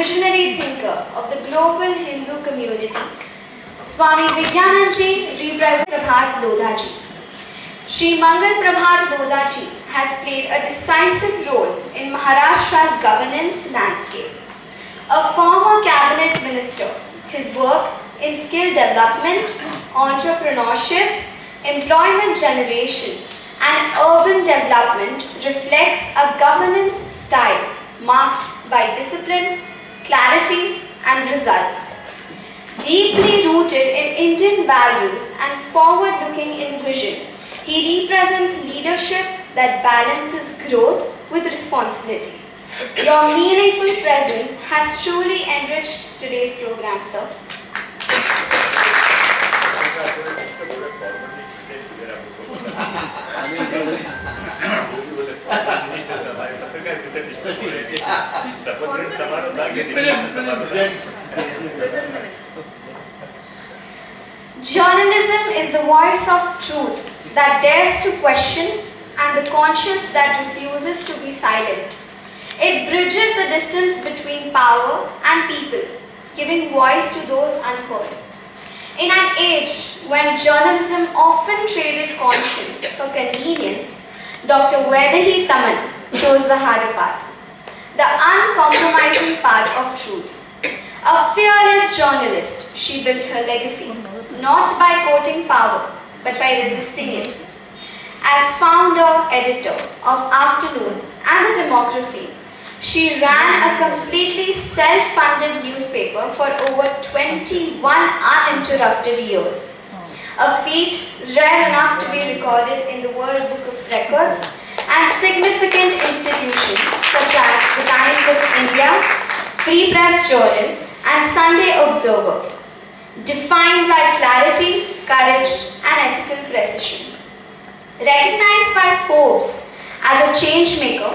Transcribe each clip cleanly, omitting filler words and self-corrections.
visionary thinker of the global Hindu community, Swami Vijnanand Ji represents Prabhat Lodha Ji. Shri Mangal Prabhat Lodha Ji has played a decisive role in Maharashtra's governance landscape. A former cabinet minister, his work in skill development, entrepreneurship, employment generation, and urban development reflects a governance style marked by discipline, clarity, and results. Deeply rooted in Indian values and forward-looking in vision, he represents leadership that balances growth with responsibility. Your meaningful presence has truly enriched today's program, sir. Journalism is the voice of truth that dares to question and the conscience that refuses to be silent. It bridges the distance between power and people, giving voice to those unheard. In an age when journalism often traded conscience for convenience, Dr. Vaidehi Taman chose the harder path, the uncompromising path of truth. A fearless journalist, she built her legacy, not by quoting power, but by resisting it. As founder, editor of Afternoon and The Democracy, she ran a completely self-funded newspaper for over 21 uninterrupted years. A feat rare enough to be recorded in the World Book of Records, and significant institutions such as the Times of India, Free Press Journal, and Sunday Observer, defined by clarity, courage, and ethical precision. Recognized by Forbes as a change maker,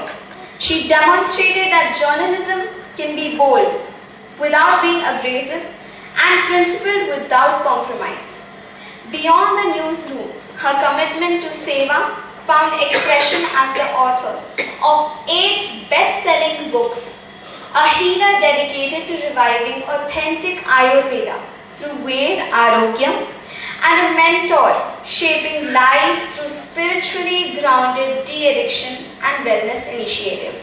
she demonstrated that journalism can be bold without being abrasive and principled without compromise. Beyond the newsroom, her commitment to Seva found expression as the author of 8 best-selling books, a healer dedicated to reviving authentic Ayurveda through Ved Arogyam, and a mentor shaping lives through spiritually grounded de-addiction and wellness initiatives.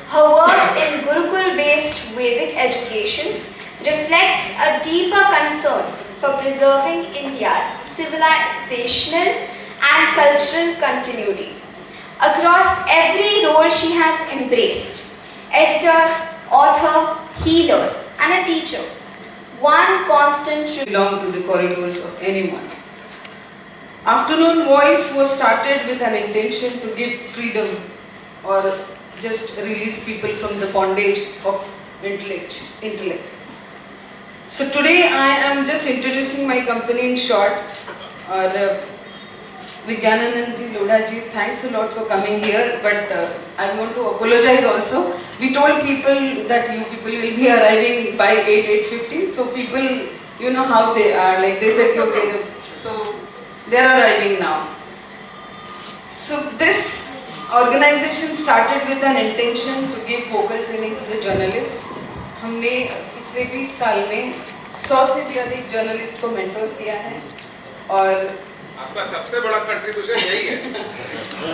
Her work in Gurukul-based Vedic education reflects a deeper concern for preserving India's civilizational and cultural continuity. Across every role she has embraced, editor, author, healer, and a teacher, one constant belong to the corridors of anyone. Afternoon Voice was started with an intention to give freedom or just release people from the bondage of intellect. So today I am just introducing my company in short. Vijnanand Ji, Lodha Ji, thanks a lot for coming here, but I want to apologize also. We told people that you people will be arriving by 8:50, so people, you know how they are, like they said, okay, so they are arriving now. So this organization started with an intention to give vocal training to the journalists. हमने पिछले 20 साल में 100 से भी अधिक journalist को mentor किया है और आपका सबसे बड़ा कंट्रीब्यूशन यही है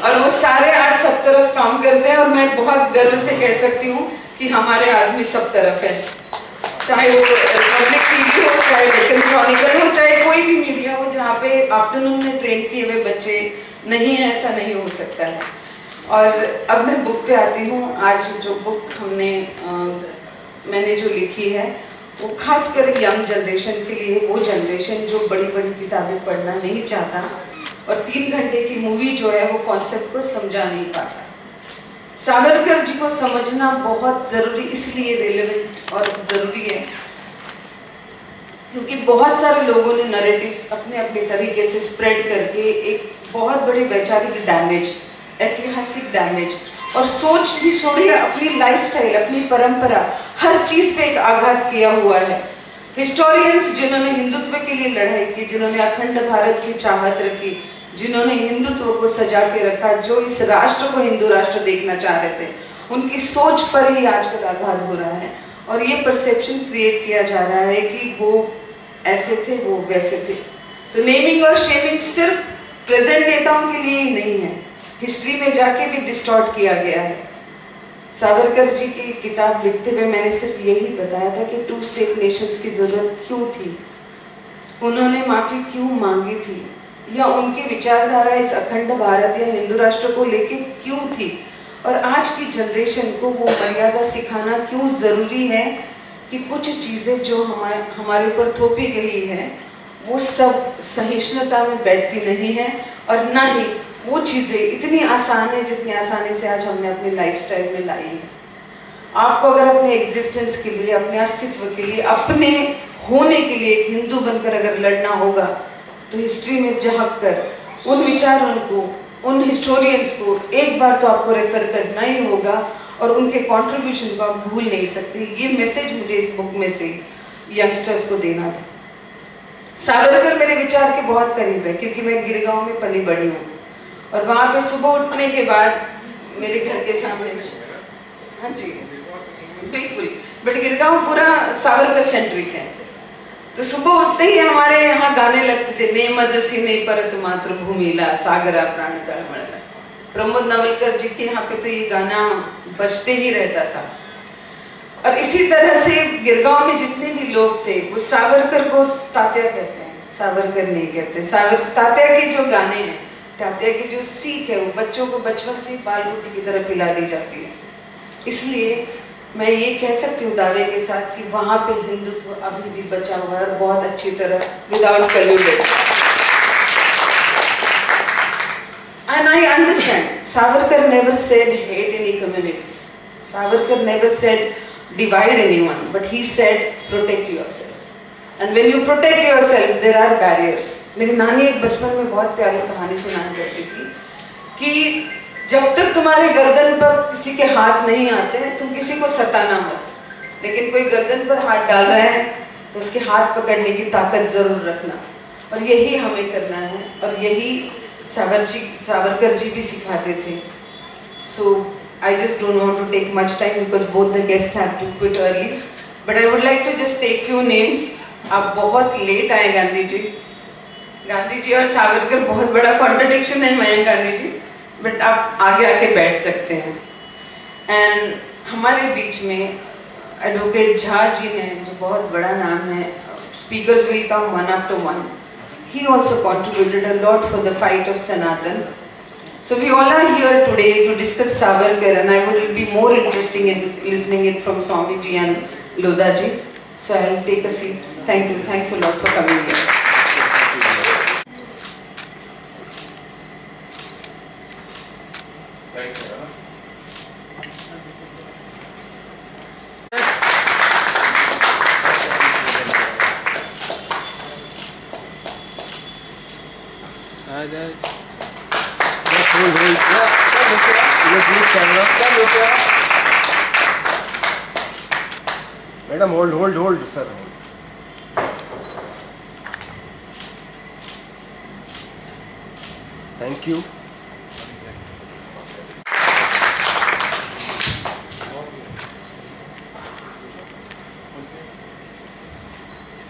और वो सारे आज सब तरफ काम करते हैं और मैं बहुत गर्व से कह सकती हूँ कि हमारे आदमी सब तरफ है, चाहे वो पब्लिक टीवी हो, चाहे डेक्कन क्रॉनिकल हो, चाहे कोई भी मीडिया हो जहाँ पे आफ्टरनून में ट्रेन किए हुए बच्चे नहीं है, ऐसा नहीं हो सकता है। और अब मैं बुक पे आती हूँ। आज जो बुक मैंने जो लिखी है वो खासकर यंग जनरेशन के लिए, वो जनरेशन जो बड़ी बड़ी किताबें पढ़ना नहीं चाहता और 3 घंटे की मूवी जो है वो कॉन्सेप्ट को समझा नहीं पाता। सावरकर जी को समझना बहुत ज़रूरी, इसलिए रेलेवेंट और ज़रूरी है क्योंकि बहुत सारे लोगों ने नैरेटिव्स अपने अपने तरीके से स्प्रेड करके एक बहुत बड़ी वैचारिक डैमेज, ऐतिहासिक डैमेज और सोच भी छोड़िए, अपनी लाइफस्टाइल, अपनी परंपरा, हर चीज़ पे एक आघात किया हुआ है। हिस्टोरियंस जिन्होंने हिंदुत्व के लिए लड़ाई की, जिन्होंने अखंड भारत की चाहत रखी, जिन्होंने हिंदुत्व को सजा के रखा, जो इस राष्ट्र को हिंदू राष्ट्र देखना चाह रहे थे, उनकी सोच पर ही आजकल आघात हो रहा है। और ये परसेप्शन क्रिएट किया जा रहा है कि वो ऐसे थे, वो वैसे थे। तो नेमिंग और शेमिंग सिर्फ प्रेजेंट नेताओं के लिए ही नहीं है, हिस्ट्री में जाके भी डिस्टॉर्ट किया गया है। सावरकर जी की किताब लिखते हुए मैंने सिर्फ यही बताया था कि 2 स्टेट नेशंस की जरूरत क्यों थी, उन्होंने माफी क्यों मांगी थी, या उनकी विचारधारा इस अखंड भारत या हिंदू राष्ट्र को लेके क्यों थी, और आज की जनरेशन को वो मर्यादा सिखाना क्यों जरूरी है कि कुछ चीजें जो हमारे ऊपर थोपी गई है वो सब सहिष्णुता में बैठती नहीं है, और ना ही वो चीजें इतनी आसान है जितनी आसानी से आज हमने अपनी लाइफस्टाइल में लाई है। आपको अगर अपने एग्जिस्टेंस के लिए, अपने अस्तित्व के लिए, अपने होने के लिए एक हिंदू बनकर अगर लड़ना होगा तो हिस्ट्री में झांक कर उन विचारों को, उन हिस्टोरियंस को एक बार तो आपको रेफर करना ही होगा, और उनके कंट्रीब्यूशन को आप भूल नहीं सकते। ये मैसेज मुझे इस बुक में से यंगस्टर्स को देना था। सावरकर मेरे विचार के बहुत करीब है क्योंकि मैं गिरगांव में पली बड़ी हूँ, और वहाँ पे सुबह उठने के बाद मेरे घर के सामने, हाँ जी बिल्कुल, बट गिरगांव पूरा सावरकर सेंट्रिक है। तो सुबह उठते ही हमारे यहाँ गाने लगते थे, ने मजसी ने परत मातृभूमिला सागरा प्राण तळमळला। प्रमोद नवलकर जी के यहाँ पे तो ये गाना बजते ही रहता था। और इसी तरह से गिरगांव में जितने भी लोग थे वो सावरकर को तात्या कहते हैं, सावरकर नहीं कहते। तात्या के जो गाने हैं, तात्या की जो सीख है, वो बच्चों को बचपन से ही बाल रोटी की तरह पिला दी जाती है। इसलिए मैं ये कह सकती हूँ दावे के साथ कि वहाँ पे हिंदुत्व अभी भी बचा हुआ है, और बहुत अच्छी तरह, without कल्यूडेड। And I understand, Savarkar never said hate any community. Savarkar never said divide anyone, but he said protect yourself. And when you protect yourself, there are barriers. मेरी नानी एक बचपन में बहुत प्यारी कहानी सुनाया करती थी कि जब तक तुम्हारे गर्दन पर किसी के हाथ नहीं आते हैं तुम किसी को सताना मत, लेकिन कोई गर्दन पर हाथ डाल रहा है तो उसके हाथ पकड़ने की ताकत जरूर रखना। और यही हमें करना है, और यही सावरकर जी भी सिखाते थे। So I just don't want to take much time because both the guests have to quit early, but I would like to just take few names. आप बहुत लेट आए गांधी जी और सावरकर बहुत बड़ा कॉन्ट्रडिक्शन है मयंक गांधी जी, बट आप आगे आके बैठ सकते हैं। एंड हमारे बीच में एडवोकेट झा जी हैं जो बहुत बड़ा नाम है, speakers will come one after one. He also contributed a lot for the fight of Sanatan. So we all are here today to discuss Savarkar, and I would be more interested in listening it from Swami ji and Lodha ji. So I will take a seat. Thank you. Thanks a lot for coming here. Thank you. Madam hold sir. Thank you.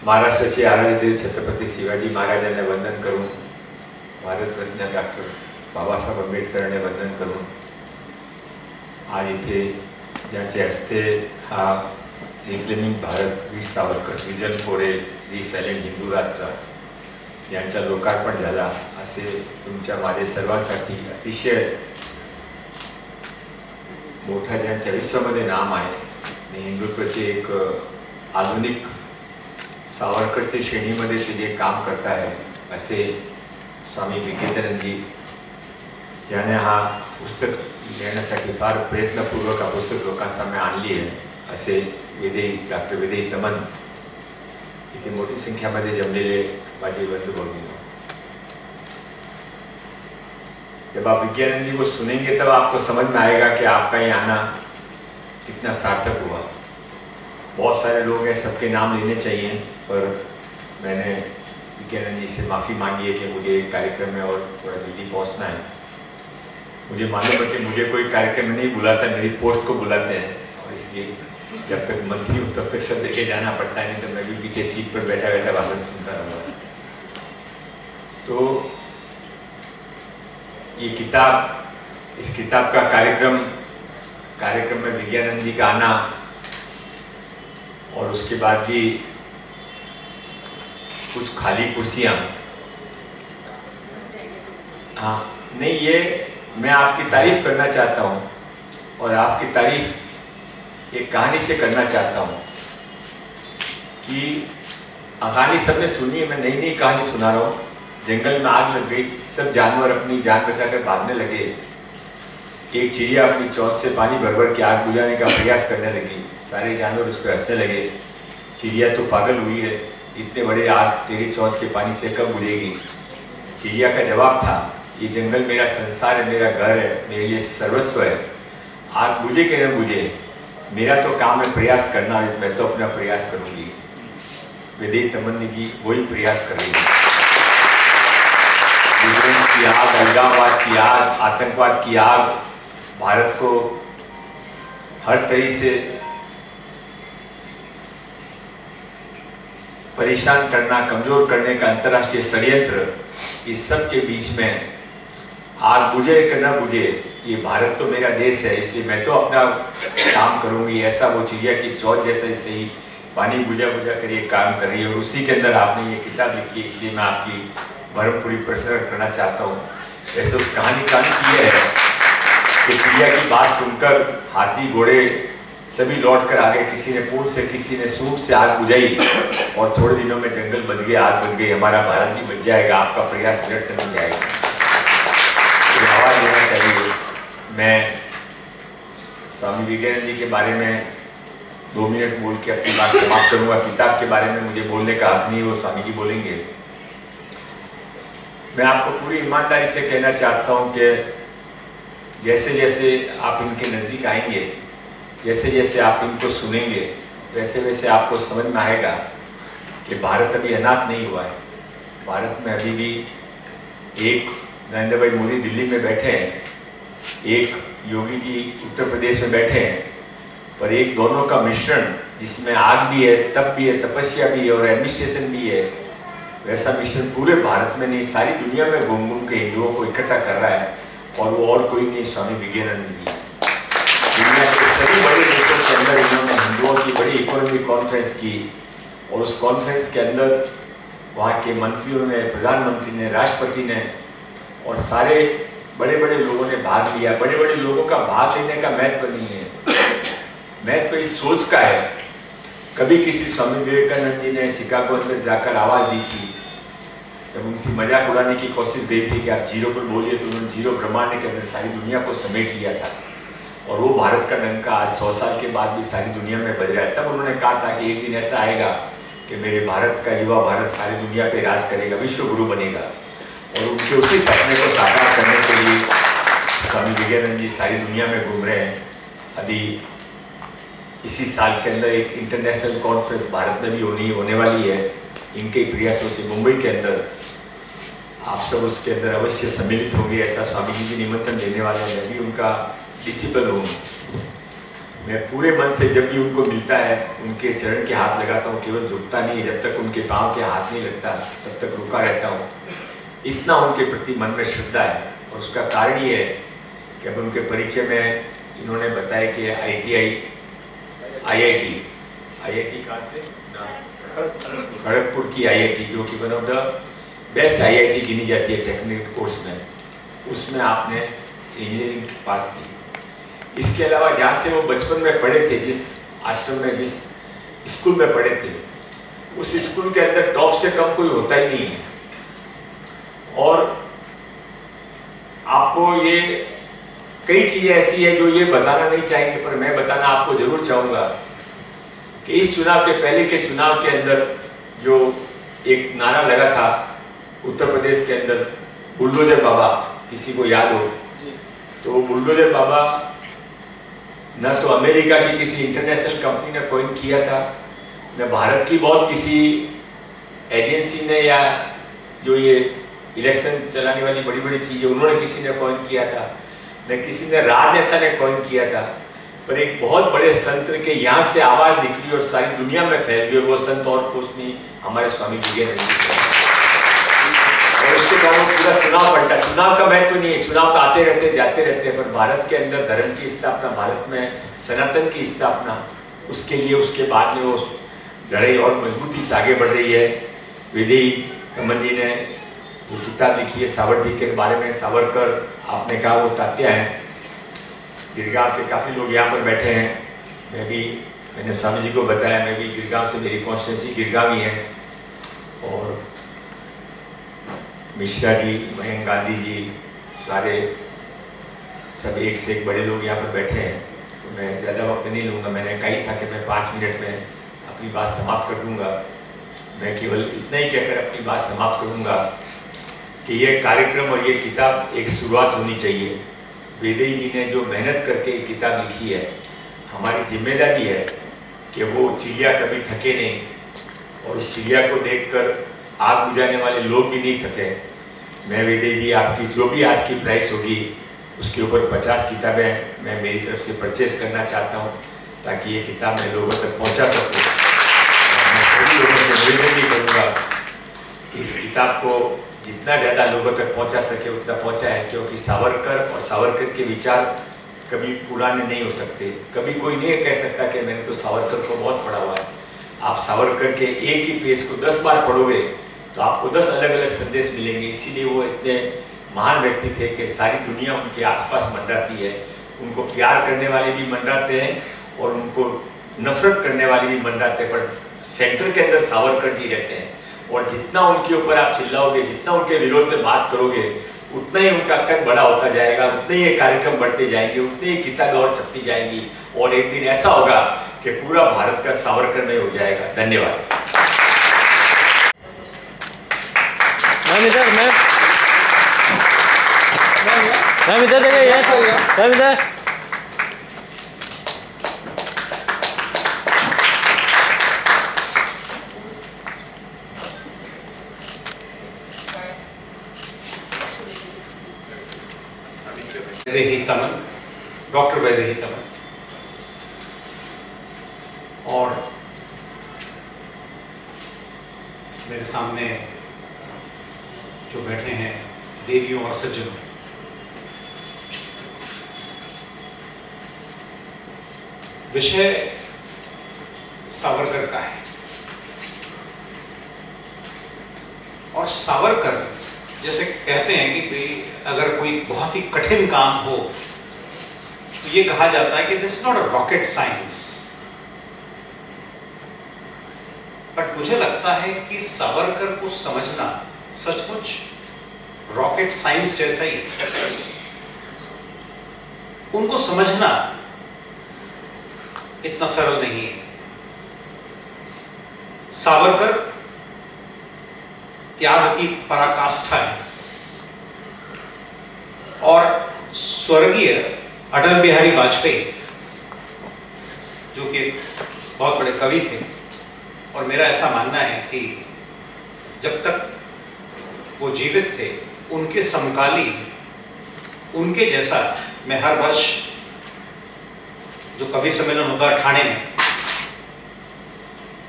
महाराष्ट्राचे आराध्य छत्रपती शिवाजी महाराजांना वंदन करून, Bharat Ratna doctor Babasaheb आंबेडकरांना वंदन करून आज इथे ज्यांचे हस्ते हा reclaiming Bharat Veer Savarkar vision for a resilient Hindu Rashtra यांचा लोकार्पण झाला, असे तुमच्या माझ्या सर्वांसाठी अतिशय मोठा ज्यांच्या विश्वामध्ये नाम आहे आणि हिंदुत्वाचे एक आधुनिक सावरकरच्या श्रेणीमध्ये ते जे काम करत आहे असे स्वामी विवेकानंदजी, ज्याने हा पुस्तक लिहिण्यासाठी फार प्रयत्नपूर्वक हा पुस्तक लोकांसमोर आणली आहे, असे डॉक्टर विजय तमन, इतनी मोटी संख्या में जमलेले माझे बंधु भगिनी। जब आप विज्ञानंद जी को सुनेंगे तब आपको समझ में आएगा कि आपका ये आना कितना सार्थक हुआ। बहुत सारे लोग हैं, सबके नाम लेने चाहिए, पर मैंने विज्ञानंद जी से माफ़ी मांगी है कि मुझे कार्यक्रम में और थोड़ा जल्दी पहुंचना है। मुझे मालूम है कि मुझे कोई कार्यक्रम में नहीं बुलाता, मेरी पोस्ट को बुलाते हैं, और इसलिए जब तक मंत्री हूँ तब तक सब लेके जाना पड़ता है, नहीं तो मैं भी पीछे सीट पर बैठा बैठा भाषण सुनता रहूँगा। तो ये किताब, इस किताब का कार्यक्रम में विज्ञानंद जी का आना और उसके बाद भी कुछ खाली कुर्सियाँ, हाँ नहीं, ये मैं आपकी तारीफ करना चाहता हूँ और आपकी तारीफ एक कहानी से करना चाहता हूँ कि कहानी सबने सुनी है, मैं नई नई कहानी सुना रहा हूँ। जंगल में आग लग गई, सब जानवर अपनी जान बचाकर भागने लगे। एक चिड़िया अपनी चोंच से पानी भर भर के आग बुझाने का प्रयास करने लगी। सारे जानवर उस पर हंसने लगे। चिड़िया तो पागल हुई है, इतने बड़े आग तेरी चोंच के पानी से कब बुझेगी। चिड़िया का जवाब था, ये जंगल मेरा संसार है, मेरा घर है, मेरे लिए सर्वस्व है। आग बुझे कि न बुझे, मेरा तो काम है प्रयास करना, मैं तो अपना प्रयास करूंगी। विदेश तमन्नी जी वही प्रयास कर रही है। की आग, अलगाववाद की आग, आतंकवाद की आग, भारत को हर तरीके से परेशान करना, कमजोर करने का अंतर्राष्ट्रीय षड्यंत्र, इस सब के बीच में आग बुझे कि न बुझे, ये भारत तो मेरा देश है, इसलिए मैं तो अपना काम करूंगी। ऐसा वो चिड़िया की चोंच जैसा इससे ही पानी बुझा बुझा कर ये काम कर रही है। और उसी के अंदर आपने ये किताब लिखी, इसलिए मैं आपकी भरपूरी प्रशंसा करना चाहता हूँ। वैसे उस कहानी का अंत ये है कि चिड़िया की बात सुनकर हाथी घोड़े सभी लौट कर आ गए। किसी ने पूंछ से, किसी ने सूंड से आग बुझाई और थोड़े दिनों में जंगल बच गया, आग बच गई। हमारा भारत भी बच जाएगा, आपका प्रयास व्यर्थ नहीं जाएगा। तो आवाज देना चाहिए। मैं स्वामी विवेकानंद जी के बारे में 2 मिनट बोल के अपनी बात समाप्त करूंगा। किताब के बारे में मुझे बोलने का हक नहीं, वो स्वामी जी बोलेंगे। मैं आपको पूरी ईमानदारी से कहना चाहता हूं कि जैसे जैसे आप इनके नज़दीक आएंगे, जैसे जैसे आप इनको सुनेंगे, वैसे वैसे आपको समझ में आएगा कि भारत अभी अनाथ नहीं हुआ है। भारत में अभी भी एक नरेंद्र भाई मोदी दिल्ली में बैठे हैं, एक योगी जी उत्तर प्रदेश में बैठे हैं, पर एक दोनों का मिश्रण जिसमें आग भी है, तप भी है, तपस्या भी है और एडमिनिस्ट्रेशन भी है, वैसा मिश्रण पूरे भारत में नहीं, सारी दुनिया में घूम घूम के हिंदुओं को इकट्ठा कर रहा है। और वो और कोई नहीं, स्वामी विवेकानंद जी। दुनिया के सभी बड़े देशों के अंदर इन्होंने हिंदुओं की बड़ी इकोनॉमिक कॉन्फ्रेंस की और उस कॉन्फ्रेंस के अंदर वहाँ के मंत्रियों ने, प्रधानमंत्री ने, राष्ट्रपति ने और सारे बड़े बड़े लोगों ने भाग लिया। बड़े बड़े लोगों का भाग लेने का महत्व नहीं है, महत्व इस सोच का है। कभी किसी स्वामी विवेकानंद जी ने शिकागो अंदर जाकर आवाज़ दी थी, जब उनसे मजाक उड़ाने की कोशिश गई थी कि आप जीरो पर बोलिए, तो उन्होंने जीरो ब्रह्मांड के अंदर सारी दुनिया को समेट लिया था। और वो भारत का डंका आज 100 साल के बाद भी सारी दुनिया में बज रहा है। तब उन्होंने कहा था कि एक दिन ऐसा आएगा कि मेरे भारत का युवा भारत सारी दुनिया पे राज करेगा, विश्व गुरु बनेगा। और उनके उसी सपने को साकार करने के लिए स्वामी विवेकानंद जी सारी दुनिया में घूम रहे हैं। अभी इसी साल के अंदर एक इंटरनेशनल कॉन्फ्रेंस भारत में भी होने वाली है, इनके प्रयासों से मुंबई के अंदर। आप सब उसके अंदर अवश्य सम्मिलित होंगे, ऐसा स्वामी जी भी निमंत्रण देने वाले हैं। मैं भी उनका डिसिपल हूँ। मैं पूरे मन से जब भी उनको मिलता है उनके चरण के हाथ लगाता हूँ, केवल झुकता नहीं, जब तक उनके पाँव के हाथ नहीं लगता तब तक रुका रहता हूँ। इतना उनके प्रति मन में श्रद्धा है। और उसका कारण ये है कि अब उनके परिचय में इन्होंने बताया कि IIT कहाँ से, खड़गपुर की IIT, जो कि one of the best IIT गिनी जाती है टेक्निकल कोर्स में, उसमें आपने इंजीनियरिंग पास की। इसके अलावा जहाँ से वो बचपन में पढ़े थे, जिस आश्रम में, जिस स्कूल में पढ़े थे, उस स्कूल के अंदर टॉप से कम कोई होता ही नहीं है। और आपको ये कई चीज़ें ऐसी है जो ये बताना नहीं चाहेंगे, पर मैं बताना आपको जरूर चाहूँगा कि इस चुनाव के पहले के चुनाव के अंदर जो एक नारा लगा था उत्तर प्रदेश के अंदर, बुलडोजर बाबा, किसी को याद हो तो वो बुलडोजर बाबा न तो अमेरिका की किसी इंटरनेशनल कंपनी ने कॉइन किया था, न भारत की बहुत किसी एजेंसी ने, या जो ये इलेक्शन चलाने वाली बड़ी बड़ी चीज़ें उन्होंने किसी ने कॉइन किया था, न किसी ने राजनेता ने कॉइन किया था। पर एक बहुत बड़े संत के यहाँ से आवाज निकली और सारी दुनिया में फैल गई, और वो संत और कुछ नहीं, हमारे स्वामी विवेकानंद जी थे। और उसके कारण पूरा चुनाव पलटा। चुनाव का महत्व नहीं है, चुनाव तो आते रहते जाते रहते हैं, पर भारत के अंदर धर्म की स्थापना, भारत में सनातन की स्थापना, उसके लिए उसके बाद में वो लड़ाई और मजबूती से आगे बढ़ रही है। विदेही कमल जी ने जो किताब लिखी है सावरकर जी के बारे में, सावरकर आपने कहा वो तात्या है। गिरगांव के काफ़ी लोग यहाँ पर बैठे हैं, मैंने स्वामी जी को बताया, मैं भी गिरगांव से, मेरी कॉन्स्टिट्यूंसी गिरगांव ही है। और मिश्रा जी, मयंक गांधी जी, सारे सब एक से एक बड़े लोग यहाँ पर बैठे हैं, तो मैं ज़्यादा वक्त नहीं लूँगा। मैंने कही था कि मैं 5 मिनट में अपनी बात समाप्त कर दूँगा। मैं केवल इतना ही कहकर अपनी बात समाप्त करूँगा कि ये कार्यक्रम और ये किताब एक शुरुआत होनी चाहिए। वेदेई जी ने जो मेहनत करके ये किताब लिखी है, हमारी जिम्मेदारी है कि वो चिड़िया कभी थके नहीं, और उस चिड़िया को देखकर आग बुझाने वाले लोग भी नहीं थके। मैं वेदेई जी, आपकी जो भी आज की प्राइस होगी उसके ऊपर 50 किताबें मैं मेरी तरफ से परचेस करना चाहता हूँ, ताकि ये किताब मैं लोगों तक पहुँचा सकूँ। मैं सभी लोगों से निवेदन भी करूँगा कि इस किताब को जितना ज़्यादा लोगों तक पहुँचा सके उतना पहुँचाएं, क्योंकि सावरकर और सावरकर के विचार कभी पुराने नहीं हो सकते। कभी कोई नहीं कह सकता कि मैंने तो सावरकर को बहुत पढ़ा हुआ है। आप सावरकर के एक ही पेज को 10 बार पढ़ोगे तो आपको 10 अलग अलग संदेश मिलेंगे। इसीलिए वो इतने महान व्यक्ति थे कि सारी दुनिया उनके आसपास मंडराती है। उनको प्यार करने वाले भी मंडराते हैं और उनको नफरत करने वाले भी मंडराते हैं, पर सेंटर के अंदर सावरकर जी रहते हैं। और जितना उनके ऊपर आप चिल्लाओगे, जितना उनके विरोध में बात करोगे, उतना ही उनका कद बड़ा होता जाएगा, उतने ही ये कार्यक्रम बढ़ते जाएंगे, उतनी ही किताबें और छपती जाएंगी, और एक दिन ऐसा होगा कि पूरा भारत का सावरकर में हो जाएगा। धन्यवाद। मैम इधर देखिए, मैम इधर। वैदेही तमन, डॉक्टर वैदेही तमन, और मेरे सामने जो बैठे हैं देवियों और सज्जनों, विषय सावरकर का है। और सावरकर जैसे कहते हैं कि अगर कोई बहुत ही कठिन काम हो तो ये कहा जाता है कि this is not a rocket science, but मुझे लगता है कि सावरकर को समझना सचमुच रॉकेट साइंस जैसा ही है। उनको समझना इतना सरल नहीं है। सावरकर त्याग की पराकाष्ठा है, और स्वर्गीय अटल बिहारी वाजपेयी जो कि बहुत बड़े कवि थे, और मेरा ऐसा मानना है कि जब तक वो जीवित थे उनके समकालीन, उनके जैसा मैं हर वर्ष जो कवि सम्मेलन होता है ठाणे में,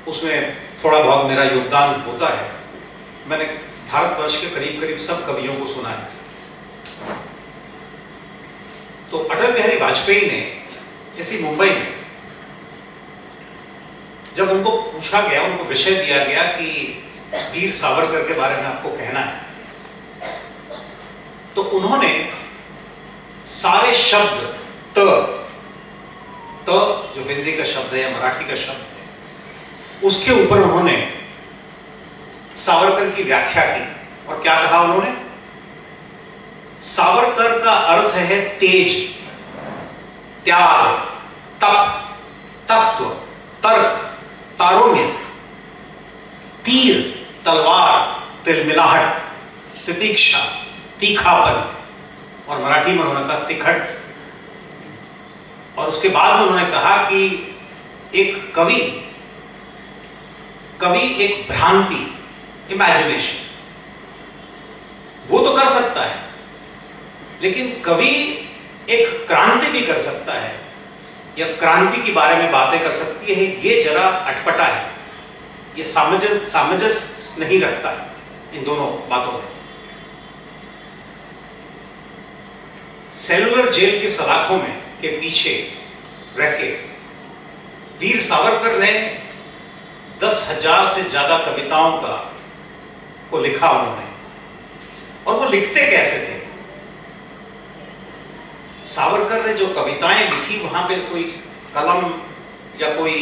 उसमें थोड़ा बहुत मेरा योगदान होता है। मैंने भारतवर्ष के करीब करीब सब कवियों को सुना है। तो अटल बिहारी वाजपेयी ने इसी मुंबई में जब उनको पूछा गया, उनको विषय दिया गया कि वीर सावरकर के बारे में आपको कहना है, तो उन्होंने सारे शब्द त जो हिंदी का शब्द है या मराठी का शब्द है, उसके ऊपर उन्होंने सावरकर की व्याख्या की। और क्या कहा उन्होंने? सावरकर का अर्थ है तेज, त्याग, तप, तत्व, तर्क, तारुण्य, तीर, तलवार, तिलमिलाहट, तितीक्षा, तीखापन, और मराठी में उन्होंने कहा तिखट। और उसके बाद में उन्होंने कहा कि एक कवि एक भ्रांति, इमेजिनेशन, वो तो कर सकता है, लेकिन कवि एक क्रांति भी कर सकता है, या क्रांति के बारे में बातें कर सकती है, ये जरा अटपटा है, ये सामंजस्य नहीं रखता है इन दोनों बातों में। सेलुलर जेल की सलाखों में के पीछे रह के वीर सावरकर ने 10,000 से ज्यादा कविताओं को लिखा उन्होंने। और वो लिखते कैसे थे? सावरकर ने जो कविताएं लिखी वहां पे कोई कलम या कोई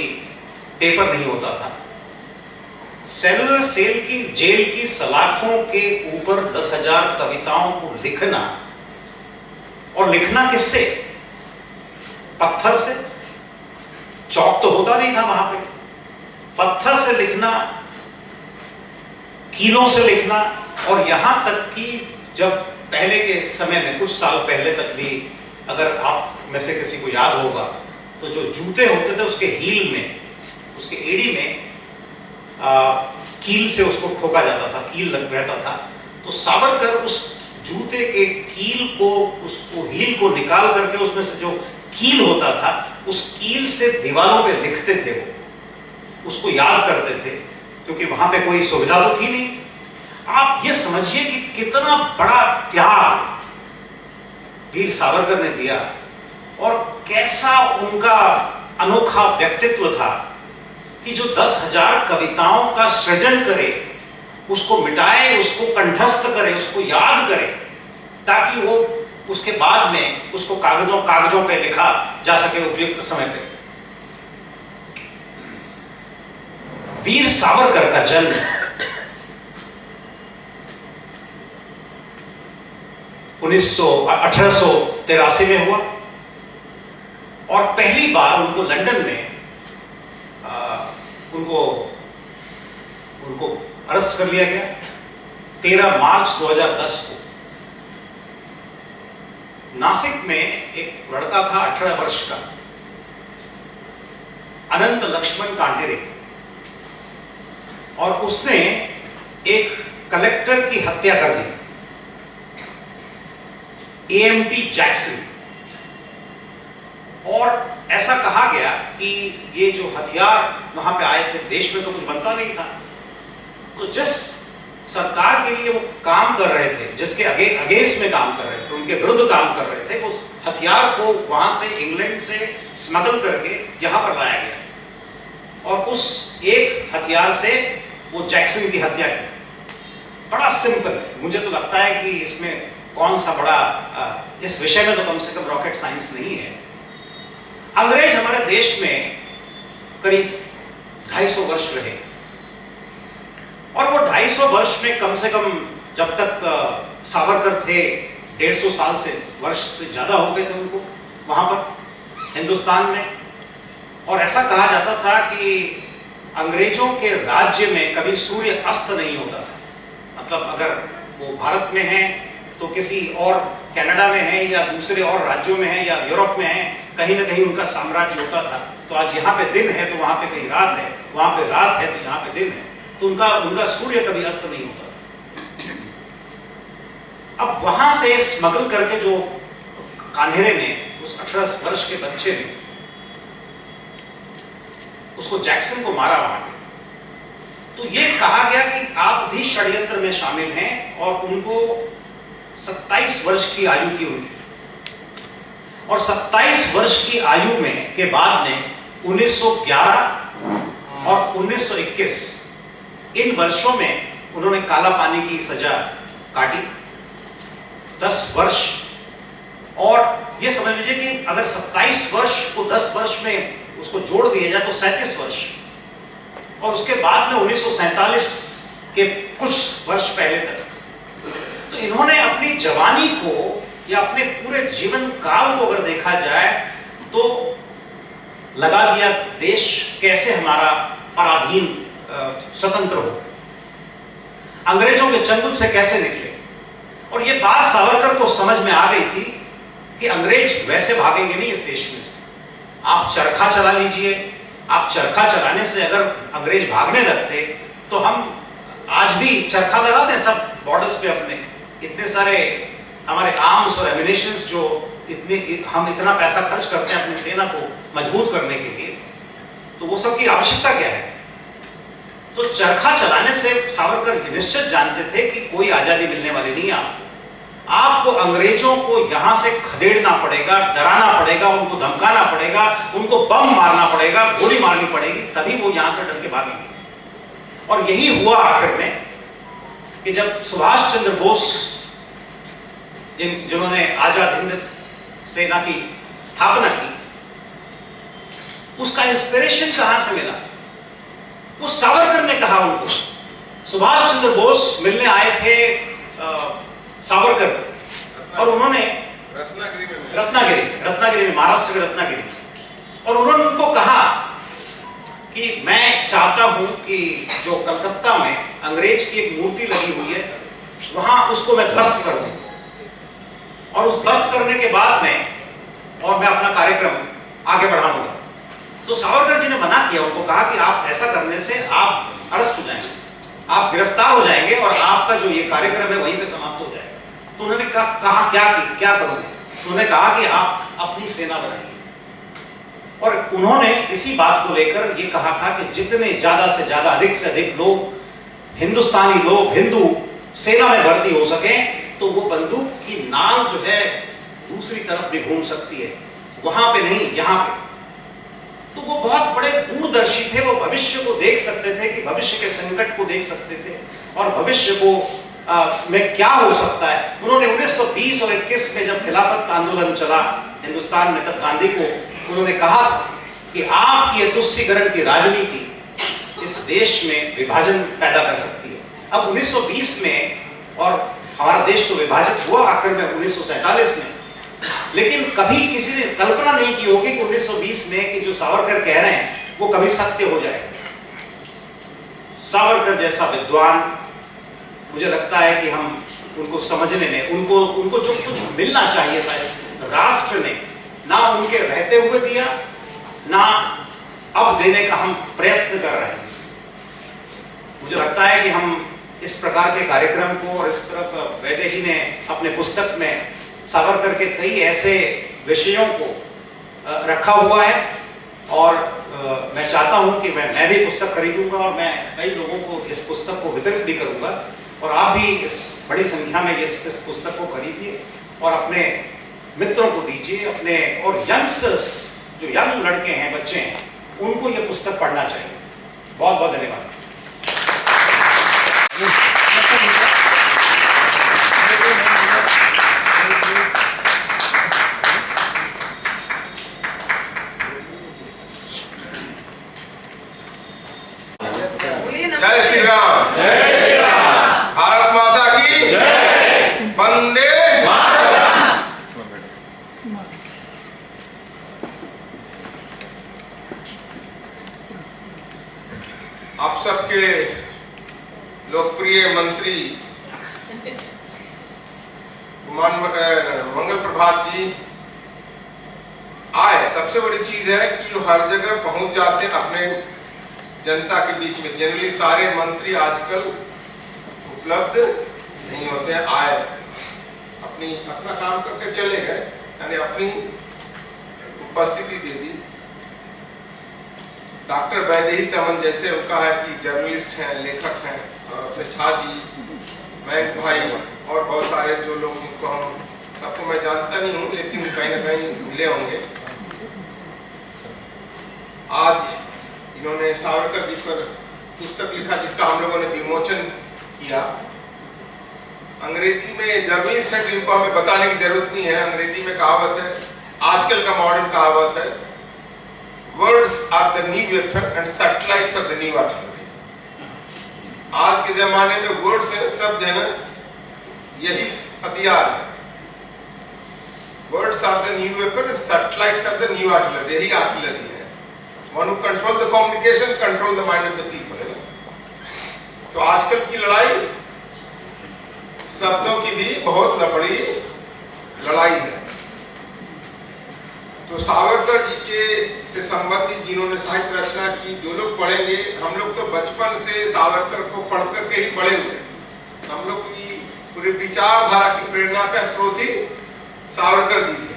पेपर नहीं होता था। सेलुलर जेल की सलाखों के ऊपर 10,000 कविताओं को लिखना, और लिखना किससे? पत्थर से। चौक तो होता नहीं था वहां पे। पत्थर से लिखना, कीलों से लिखना, और यहां तक कि जब पहले के समय में कुछ साल पहले तक भी अगर आप में से किसी को याद होगा तो जो जूते होते थे उसके हील में, उसके एड़ी में कील से उसको ठोका जाता था, कील लग रहता था। तो सावरकर उस जूते के कील को, उसको हील को निकाल करके उसमें से जो कील होता था उस कील से दीवारों पे लिखते थे, वो उसको याद करते थे, क्योंकि वहां पे कोई सुविधा तो थी नहीं। आप ये समझिए कि कितना बड़ा त्याग वीर सावरकर ने दिया और कैसा उनका अनोखा व्यक्तित्व था कि जो 10,000 कविताओं का सृजन करे, उसको मिटाए, उसको कंठस्थ करे, उसको याद करे, ताकि वो उसके बाद में उसको कागजों पे लिखा जा सके उपयुक्त समय पे। वीर सावरकर का जन्म 1883 में हुआ और पहली बार उनको लंदन में उनको अरेस्ट कर लिया गया 13 मार्च 2010 को। नासिक में एक लड़का था 18 वर्ष का, अनंत लक्ष्मण कांटेरे, और उसने एक कलेक्टर की हत्या कर दी, एएमटी जैक्सन। और ऐसा कहा गया कि ये जो हथियार वहां पे आए थे, देश में तो कुछ बनता नहीं था, तो जिस सरकार के लिए वो काम कर रहे थे, जिसके अगेंस्ट में काम कर रहे थे, उनके विरुद्ध काम कर रहे थे, उस हथियार को वहां से इंग्लैंड से स्मगल करके यहां पर लाया गया और उस एक हथियार से वो जैक्सन की हत्या की। बड़ा सिंपल है, मुझे तो लगता है कि इसमें कौन सा बड़ा इस विषय में तो कम से कम रॉकेट साइंस नहीं है। अंग्रेज हमारे देश में करीब 250 वर्ष रहे और वो 250 वर्ष में कम से कम जब तक सावरकर थे 150 साल से वर्ष से ज्यादा हो गए थे उनको वहां पर हिंदुस्तान में। और ऐसा कहा जाता था कि अंग्रेजों के राज्य में कभी सूर्य अस्त नहीं होता था। मतलब अगर वो भारत में हैं तो किसी और कनाडा में है या दूसरे और राज्यों में है या यूरोप में है, कहीं ना कहीं उनका साम्राज्य होता था। तो आज यहाँ पे दिन है तो वहां पे कहीं रात है, वहां पे रात है तो यहाँ पे दिन है, तो उनका सूर्य कभी अस्त नहीं होता था। अब वहां से स्मगल करके जो कान्हेरे ने, उस 18 वर्ष के बच्चे ने उसको जैक्सन को मारा वहां पे, तो ये कहा गया कि आप भी षड्यंत्र में शामिल हैं। और उनको 27 वर्ष की आयु थी उनकी, और 27 वर्ष की आयु में के बाद में 1911 और 1921 इन वर्षों में उन्होंने काला पानी की सजा काटी, 10 वर्ष। और ये समझ लीजिए कि अगर 27 वर्ष को 10 वर्ष में उसको जोड़ दिया जाए तो 37 वर्ष। और उसके बाद में 1947 के कुछ वर्ष पहले तक तो इन्होंने अपनी जवानी को या अपने पूरे जीवन काल को अगर देखा जाए तो लगा दिया देश कैसे हमारा पराधीन स्वतंत्र हो, अंग्रेजों के चंगुल से कैसे निकले। और ये बात सावरकर को समझ में आ गई थी कि अंग्रेज वैसे भागेंगे नहीं इस देश में से। आप चरखा चला लीजिए, आप चरखा चलाने से अगर अंग्रेज भागने लगते तो हम आज भी चरखा लगा दें सब बॉर्डर्स पे अपने, इतने सारे हमारे आर्म्स और एमिनेशंस जो हम इतना पैसा खर्च करते हैं अपनी सेना को मजबूत करने के लिए, तो वो सब की आवश्यकता क्या है? तो चरखा चलाने से सावरकर निश्चित जानते थे कि कोई आजादी मिलने वाली नहीं है। आपको अंग्रेजों को यहां से खदेड़ना पड़ेगा, डराना पड़ेगा, उनको धमकाना पड़ेगा, उनको बम मारना पड़ेगा, गोली मारनी पड़ेगी, तभी वो यहां से डर के भागेंगे। और यही हुआ आखिर में कि जब सुभाष चंद्र बोस जिन्होंने आजाद हिंद सेना की स्थापना की, उसका इंस्पिरेशन कहां से मिला? वो सावरकर ने कहा उनको। सुभाष चंद्र बोस मिलने आए थे सावरकर, और उन्होंने रत्नागिरी में, महाराष्ट्र के रत्नागिरी, और उन्होंने उनको कहा कि मैं चाहता हूं कि जो कलकत्ता में अंग्रेज की एक मूर्ति लगी हुई है, वहां उसको मैं ध्वस्त कर दूं, और उस ध्वस्त करने के बाद में और मैं अपना कार्यक्रम आगे बढ़ाऊंगा। तो सावरकर जी ने मना किया, उनको कहा कि आप ऐसा करने से आप अरेस्ट हो जाएंगे, आप गिरफ्तार हो जाएंगे, और आपका जो ये कार्यक्रम है वहीं पे समाप्त हो जाएगा। तो उन्होंने कहा क्या करोगे? तो उन्होंने कहा कि आप अपनी सेना बनाइए, और उन्होंने इसी बात को लेकर ये कहा था कि जितने ज्यादा से ज्यादा, अधिक से अधिक लोग, हिंदुस्तानी लोग, हिंदू सेना में भर्ती हो सके, तो वो बंदूक की नाल जो है दूसरी तरफ भी घूम सकती है, वहां पे नहीं, यहां पे। तो वो बहुत बड़े दूरदर्शी थे, वो भविष्य को देख सकते थे, कि भविष्य के संकट को देख सकते थे, और भविष्य को में क्या हो सकता है। उन्होंने 1920 और 21 में जब खिलाफत आंदोलन चला हिंदुस्तान में, तब गांधी को उन्होंने कहा था कि आपकी ये तुष्टीकरण की राजनीति इस देश में विभाजन पैदा कर सकती है। अब 1920 में, और हमारा देश तो विभाजित हुआ आखिर में 1947 में, लेकिन कभी किसी ने कल्पना नहीं की होगी कि 1920 में कि जो सावरकर कह रहे हैं वो कभी सत्य हो जाए। सावरकर जैसा विद्वान, मुझे लगता है कि हम उनको समझने में, उनको जो कुछ मिलना चाहिए था इस राष्ट्र ने, ना उनके रहते हुए दिया, ना अब देने का हम प्रयत्न कर रहे हैं। मुझे लगता है कि हम इस प्रकार के कार्यक्रम को, और इस तरफ वैदेही ने अपने पुस्तक में सावरकर के कई ऐसे विषयों को रखा हुआ है, और मैं चाहता हूं कि मैं भी पुस्तक खरीदूंगा, और मैं कई लोगों को इस पुस्तक को वितरित भी करूंगा, और आप भी इस बड़ी संख्या में इस पुस्तक को खरीदिए और अपने मित्रों को दीजिए, अपने, और यंगस्टर्स, जो यंग लड़के हैं, बच्चे हैं, उनको ये पुस्तक पढ़ना चाहिए। बहुत बहुत धन्यवाद। जय श्री राम। भारत माता की जय। वंदे मातरम। आप सबके लोकप्रिय मंत्री मंगल प्रभात जी आए। सबसे बड़ी चीज है कि वो हर जगह पहुंच जाते हैं अपने जनता के बीच में। जनरली सारे मंत्री आजकल उपलब्ध नहीं होते हैं। आए, अपना काम करके चले गए, यानी अपनी उपस्थिति दे दी। डॉक्टर वैदेही तमन जैसे उनका है कि जर्नलिस्ट हैं, लेखक हैं, और अपने झा जी, मयंक भाई, और बहुत सारे जो लोग, जिनको हम सबको मैं जानता नहीं हूँ, लेकिन कहीं ना कहीं मिले होंगे। आज इन्होंने सावरकर जी पर पुस्तक लिखा, जिसका हम लोगों ने विमोचन किया। अंग्रेजी में जर्नलिस्ट है जिनको हमें बताने की जरूरत नहीं है। अंग्रेजी में कहावत है, आजकल का मॉडर्न कहावत है, words are the new weapon and satellites are the new artillery. आज के जमाने में वर्ड्स है, शब्द है ना, यही हथियार है। Words are the new weapon and satellites are the new artillery, यही आर्टिलरी है। One who control the communication, control the mind of the people, है ना। तो आजकल की लड़ाई शब्दों की भी बहुत बड़ी लड़ाई है। तो सावरकर जी के से संबंधित जिन्होंने साहित्य रचना की, जो लोग पढ़ेंगे, हम लोग तो बचपन से सावरकर को पढ़ करके ही बड़े हुए। हम लोग की पूरी विचारधारा की प्रेरणा का स्रोत ही सावरकर जी थे।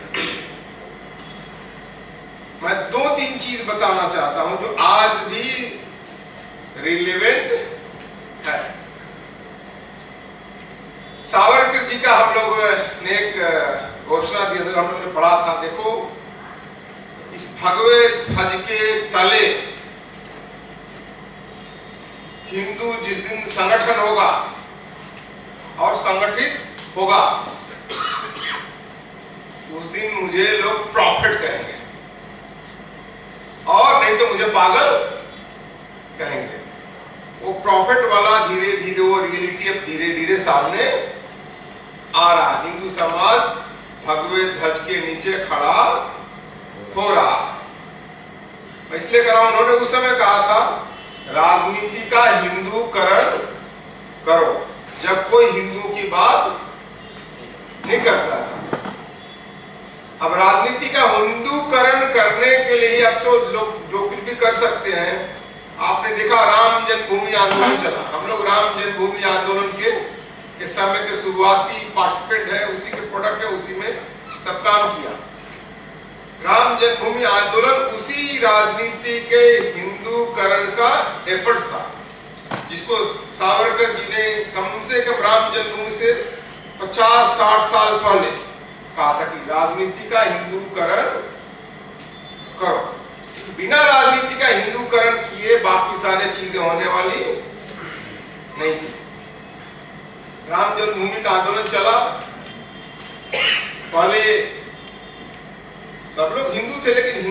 मैं 2-3 चीज बताना चाहता हूं जो आज भी रिलेवेंट है। सावरकर जी का हम लोग ने एक घोषणा दिया था, हम लोगों ने पढ़ा था, देखो इस भगवे ध्वज के तले हिंदू जिस दिन संगठन होगा और संगठित होगा उस दिन मुझे लोग प्रॉफिट कहेंगे और नहीं तो मुझे पागल कहेंगे। वो प्रॉफिट वाला धीरे धीरे वो रियलिटी अब धीरे धीरे सामने आ रहा। हिंदू समाज भगवे ध्वज के नीचे खड़ा हो रहा। मैं इसलिए कह रहा हूं, उन्होंने उस समय कहा था राजनीति का हिंदूकरण करो, जब कोई हिंदू की बात नहीं करता था। अब राजनीति का हिंदूकरण करने के लिए अब तो लोग जो कुछ भी कर सकते हैं। आपने देखा राम जन्मभूमि आंदोलन चला, हम लोग राम जन्मभूमि आंदोलन के समय के शुरुआती पार्टिसिपेंट है, उसी के प्रोडक्ट है, उसी में सब काम किया। राम जन्मभूमि आंदोलन उसी राजनीति के हिंदूकरण का एफर्ट था, जिसको सावरकर जी ने कम से कम राम जन्मभूमि से 50-60 साल पहले कहा था कि राजनीति का हिंदूकरण करो। बिना राजनीति का हिंदूकरण किए बाकी सारे चीजें होने वाली नहीं थी। राम जन्मभूमि का आंदोलन चला, पहले सब लोग हिंदू थे, लेकिन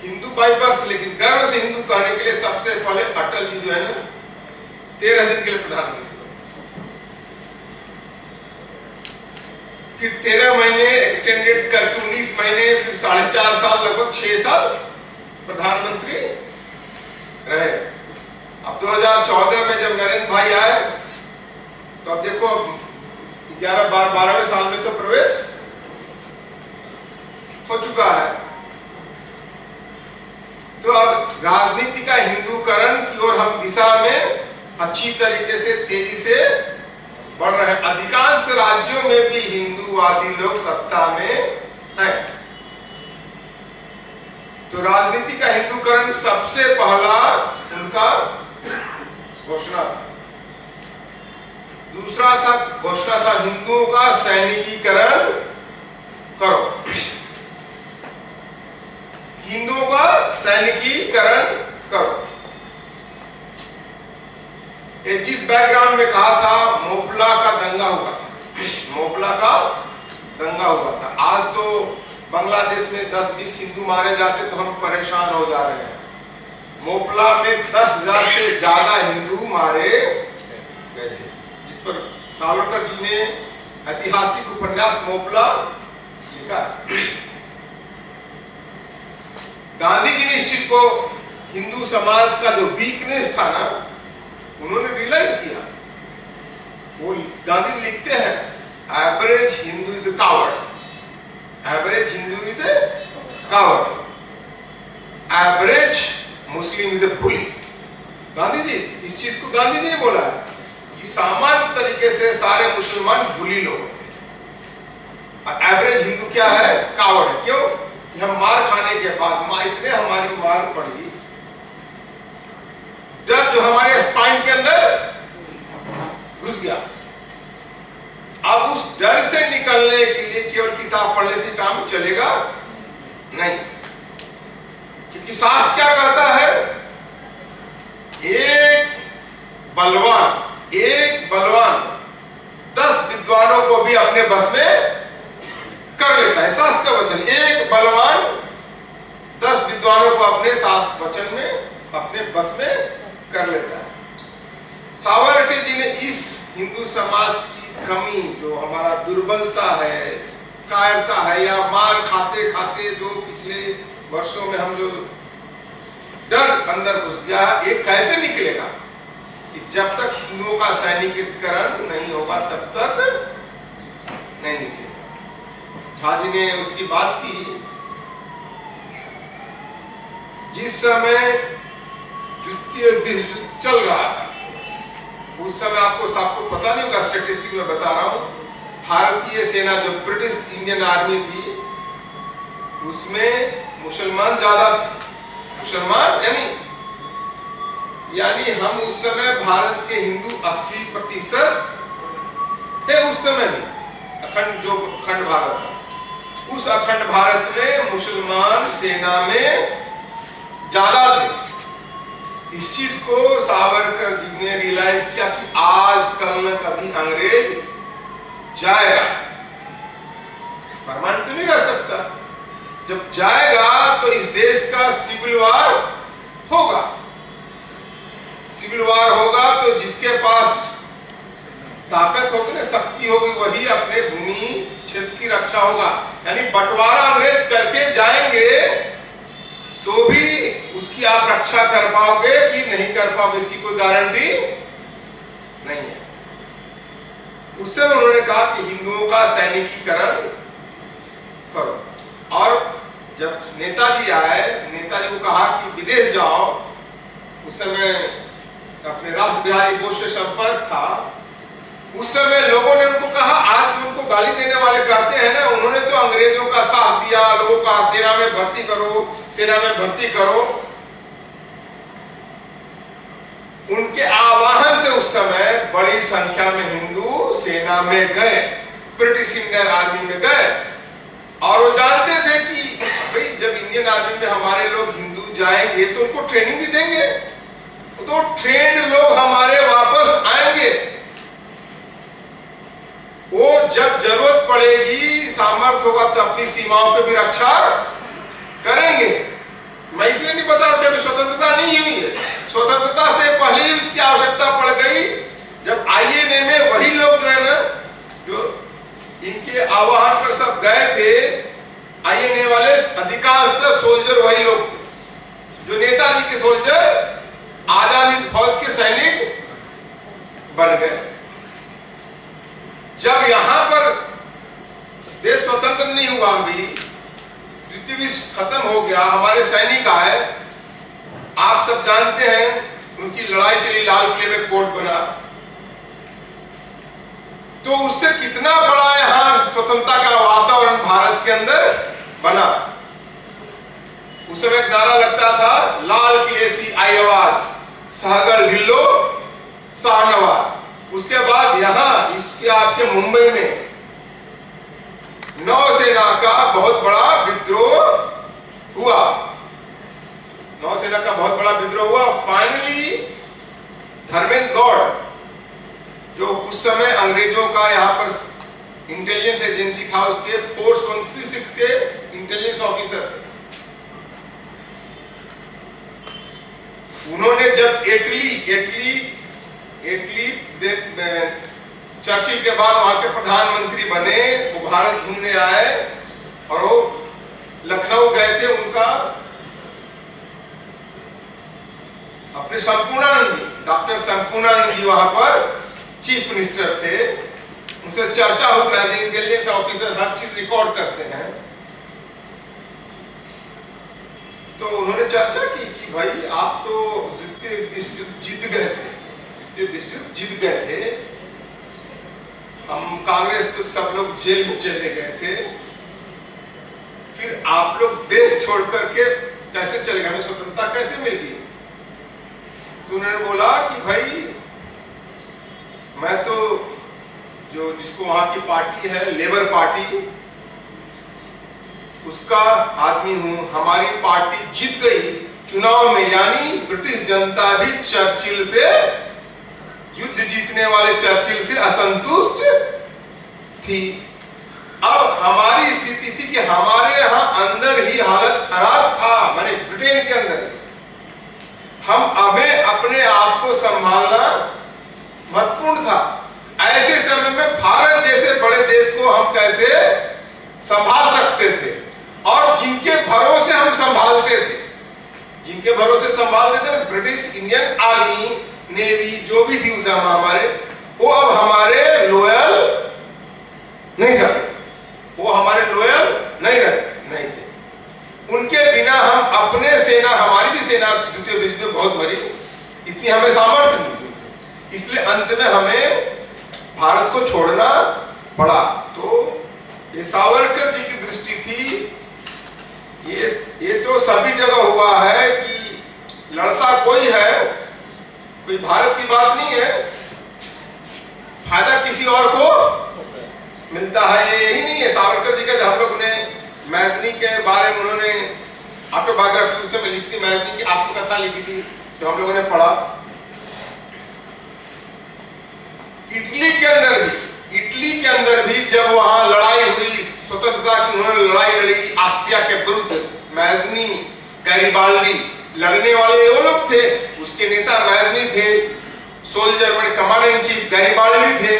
हिंदू बाय बर्थ, लेकिन गर्व से हिंदू कहने के लिए सबसे पहले अटल जी जो है ना 13 दिन के लिए प्रधानमंत्री, फिर 13 महीने एक्सटेंडेड करके 19 महीने, फिर 4.5 साल, लगभग 6 साल प्रधानमंत्री रहे। अब 2014 में जब नरेंद्र भाई आए तो अब देखो 11-12वें साल में तो प्रवेश हो चुका है। तो अब राजनीति का हिंदूकरण की ओर हम दिशा में अच्छी तरीके से तेजी से बढ़ रहे हैं। अधिकांश राज्यों में भी हिंदूवादी लोग सत्ता में हैं। तो राजनीति का हिंदूकरण सबसे पहला उनका घोषणा था। दूसरा घोषणा था हिंदुओं का सैनिकीकरण करो। हिंदुओं का सैनिकीकरण करो। ये जिस बैकग्राउंड में कहा था, मोपला का दंगा हुआ था, मोपला का दंगा हुआ था। आज तो बांग्लादेश में 10-20 हिंदू मारे जाते तो हम परेशान हो जा रहे हैं। मोपला में 10,000 से ज्यादा हिंदू मारे गए थे, जिस पर सावरकर जी ने ऐतिहासिक उपन्यास मोपला लिखा। गांधी जी ने इस चीज को, हिंदू समाज का जो वीकनेस था ना, उन्होंने रियलाइज किया। वो गांधी जी लिखते हैं average Hindu is a coward, average Hindu is a coward, average Muslim is a bully. Gandhi ji, इस चीज को गांधी जी ने बोला है कि सामान्य तरीके से सारे मुसलमान बुली लोग होते हैं और एवरेज हिंदू क्या है, कावर्ड है। क्यों? कि हम मार खाने के बाद इतने हमारी मार पड़ी, डर जो हमारे स्पाइन के अंदर घुस गया। अब उस डर से निकलने के लिए केवल किताब पढ़ने से काम चलेगा नहीं, क्योंकि शास्त्र क्या कहता है, एक बलवान 10 विद्वानों को भी अपने बस में कर लेता है। शास्त्र का वचन, एक बलवान 10 विद्वानों को अपने शास्त्र वचन में अपने बस में कर लेता है। सावरकर जी ने इस हिंदू समाज की कमी, जो हमारा दुर्बलता है, कायरता है, या मार खाते खाते जो पिछले वर्षों में हम जो डर अंदर घुस गया, ये कैसे निकलेगा? कि जब तक हिंदुओं का सैनिकीकरण नहीं होगा तब तक नहीं निकलेगा। झा जी ने उसकी बात की। जिस समय द्वितीय विश्व युद्ध चल रहा था, उस समय आपको पता नहीं होगा, स्टैटिस्टिक में बता रहा हूं, भारतीय सेना जो ब्रिटिश इंडियन आर्मी थी उसमें मुसलमान ज्यादा थे। मुसलमान यानी हम उस समय भारत के हिंदू 80% थे उस समय में। अखंड भारत था, उस अखंड भारत में मुसलमान सेना में ज्यादा थे। इस चीज को सावरकर जी ने रियलाइज किया कि आज कल न कभी अंग्रेज जाएगा, परमानेंट तो नहीं रह सकता। जब जाएगा तो इस देश का सिविल वार होगा। सिविल वार होगा तो जिसके पास ताकत होगी ना, शक्ति होगी, वही अपने भूमि क्षेत्र की रक्षा होगा। यानी बंटवारा अंग्रेज करके जाएंगे तो भी उसकी आप रक्षा कर पाओगे कि नहीं कर पाओगे, इसकी कोई गारंटी नहीं है। उस समय उन्होंने कहा कि हिंदुओं का सैनिकीकरण करो। और जब नेताजी आए, नेताजी को कहा कि विदेश जाओ, उस समय अपने रास बिहारी बोस से संपर्क था। उस समय लोगों ने उनको कहा, आज जो उनको गाली देने वाले कहते हैं ना, उन्होंने तो अंग्रेजों का साथ दिया, लोगों का सेना में भर्ती करो, सेना में भर्ती करो। उनके आह्वान से उस समय बड़ी संख्या में हिंदू सेना में गए, ब्रिटिश इंडियन आर्मी में गए। और वो जानते थे कि भाई जब इंडियन आर्मी में हमारे लोग हिंदू जाएंगे तो उनको ट्रेनिंग भी देंगे, तो ट्रेंड लोग हमारे वापस आएंगे। वो जब जरूरत पड़ेगी, सामर्थ्य होगा तो अपनी सीमाओं पे भी रक्षा करेंगे। मैं इसलिए नहीं बता रहा कि अभी स्वतंत्रता नहीं हुई है, स्वतंत्रता से पहले ही उसकी आवश्यकता पड़ गई। जब आईएनए में वही लोग जो है ना, जो इनके आह्वान पर सब गए थे, आईएनए वाले अधिकांशतः सोल्जर वही लोग थे जो नेताजी के सोल्जर, आजाद हिंद फौज के सैनिक बन गए। जब यहां पर देश स्वतंत्र नहीं हुआ, अभी द्वितीय विश्व खत्म हो गया, हमारे सैनिक आए, आप सब जानते हैं उनकी लड़ाई चली, लाल किले में कोर्ट बना। तो उससे कितना बड़ा यहां स्वतंत्रता का वातावरण भारत के अंदर बना। उस समय एक नारा लगता था, लाल किले सी आई आवाज, सहगल ढिल्लो शाहनवाज। उसके बाद यहां इसके आपके मुंबई में नौसेना का बहुत बड़ा विद्रोह हुआ, नौसेना का बहुत बड़ा विद्रोह हुआ। फाइनली धर्मेंद्र गौड़, जो उस समय अंग्रेजों का यहाँ पर इंटेलिजेंस एजेंसी था, उसके फोर्स 136 के इंटेलिजेंस ऑफिसर थे। उन्होंने जब इटली चर्चिल के बाद वहां के प्रधानमंत्री बने, वो भारत घूमने आए और वो लखनऊ गए थे। उनका अपने संपूर्णानंद जी, डॉक्टर संपूर्णानंद जी वहां पर चीफ मिनिस्टर थे। उनसे चर्चा होती है, इंटेलिजेंस ऑफिसर हर चीज रिकॉर्ड करते हैं। तो उन्होंने चर्चा की कि भाई आप तो जीत गए थे, जीत गए थे, हम कांग्रेस तो सब लोग जेल में चले गए थे, फिर आप लोग देश छोड़ करके कैसे चले गए, हमें स्वतंत्रता कैसे मिल गई? तो उन्होंने बोला कि भाई मैं तो जो जिसको वहां की पार्टी है लेबर पार्टी, उसका आदमी हूं। हमारी पार्टी जीत गई चुनाव में, यानी ब्रिटिश जनता भी चर्चिल से, युद्ध जीतने वाले चर्चिल से असंतुष्ट थी। अब हमारी स्थिति थी कि हमारे यहां अंदर ही हालत खराब था, माने ब्रिटेन के अंदर हम हमें अपने आप को संभालना महत्वपूर्ण था। ऐसे समय में भारत जैसे बड़े देश को हम कैसे संभाल सकते थे, और जिनके भरोसे हम संभालते थे, जिनके भरोसे संभालते थे, ब्रिटिश इंडियन आर्मी नेवी जो भी थी उस समय हमारे, वो अब हमारे लोयल नहीं सके, वो हमारे लोयल नहीं थे। उनके बिना हम अपने सेना, हमारी भी सेना द्वितीय विश्व युद्ध बहुत भरी, इतनी हमें सामर्थ्य नहीं थी, इसलिए अंत में हमें भारत को छोड़ना पड़ा। तो ये सावरकर जी की दृष्टि थी ये तो सभी जगह हुआ है कि लड़ता कोई है, कोई भारत की बात नहीं है, फायदा किसी और को मिलता है। ये यही नहीं है सावरकर जी का, जब हम लोग ने मैजनी के बारे में उन्होंने ऑटोबायोग्राफी उस समय लिखी थी, मैजनी की आत्मकथा लिखी थी जो हम लोगों ने पढ़ा। इटली के अंदर भी जब वहां लड़ाई हुई स्वतंत्रता की, उन्होंने लड़ाई लड़ी ऑस्ट्रिया के विरुद्ध, मैजनी, गैरिबाल्डी, लड़ने वाले वो लोग थे, उसके नेता मैजनी थे, सोल्जर में कमांडर इन चीफ गैरिबाल्डी थे,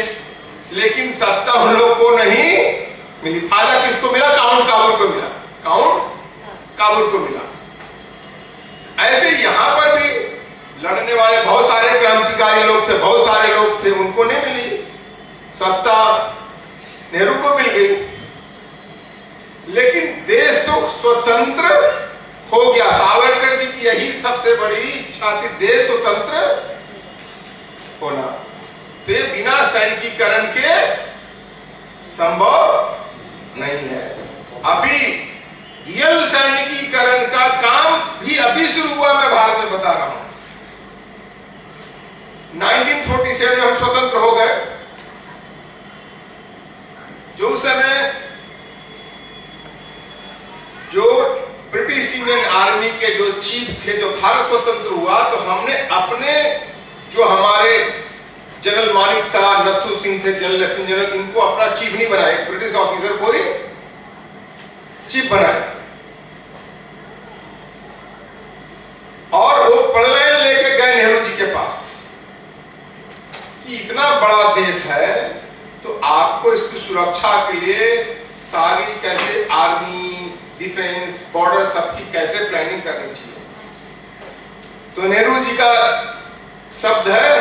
लेकिन सत्ता उन लोगों को नहीं मिली। फायदा किसको मिला? काउंट काबुल को मिला, काउंट काबुल को मिला। ऐसे यहां पर भी लड़ने वाले बहुत सारे क्रांतिकारी लोग थे, बहुत सारे लोग थे, उनको नहीं मिली सत्ता, नेहरू को मिल गई। लेकिन देश तो स्वतंत्र हो गया। सावरकर जी की यही सबसे बड़ी इच्छा थी, देश स्वतंत्र होना। तो ये बिना सैनिकीकरण के संभव नहीं है। अभी रियल सैनिकीकरण का काम भी अभी शुरू हुआ, मैं भारत में बता रहा हूं। 1947 में हम स्वतंत्र हो गए, जो उस समय जो ब्रिटिश इंडियन आर्मी के जो चीफ थे, जो भारत स्वतंत्र हुआ, तो हमने अपने जो हमारे जनरल मानिक शाह, नथु सिंह थे, जनरल लेफ्टिनेंट जनरल, इनको अपना चीफ नहीं बनाया, ब्रिटिश ऑफिसर को ही चीफ बनाया। और वो प्लेन लेके गए नेहरू जी के पास कि इतना बड़ा देश है तो आपको इसकी सुरक्षा के लिए सारी कैसे आर्मी, डिफेंस, बॉर्डर सबकी कैसे प्लानिंग करनी चाहिए। तो नेहरू जी का शब्द है,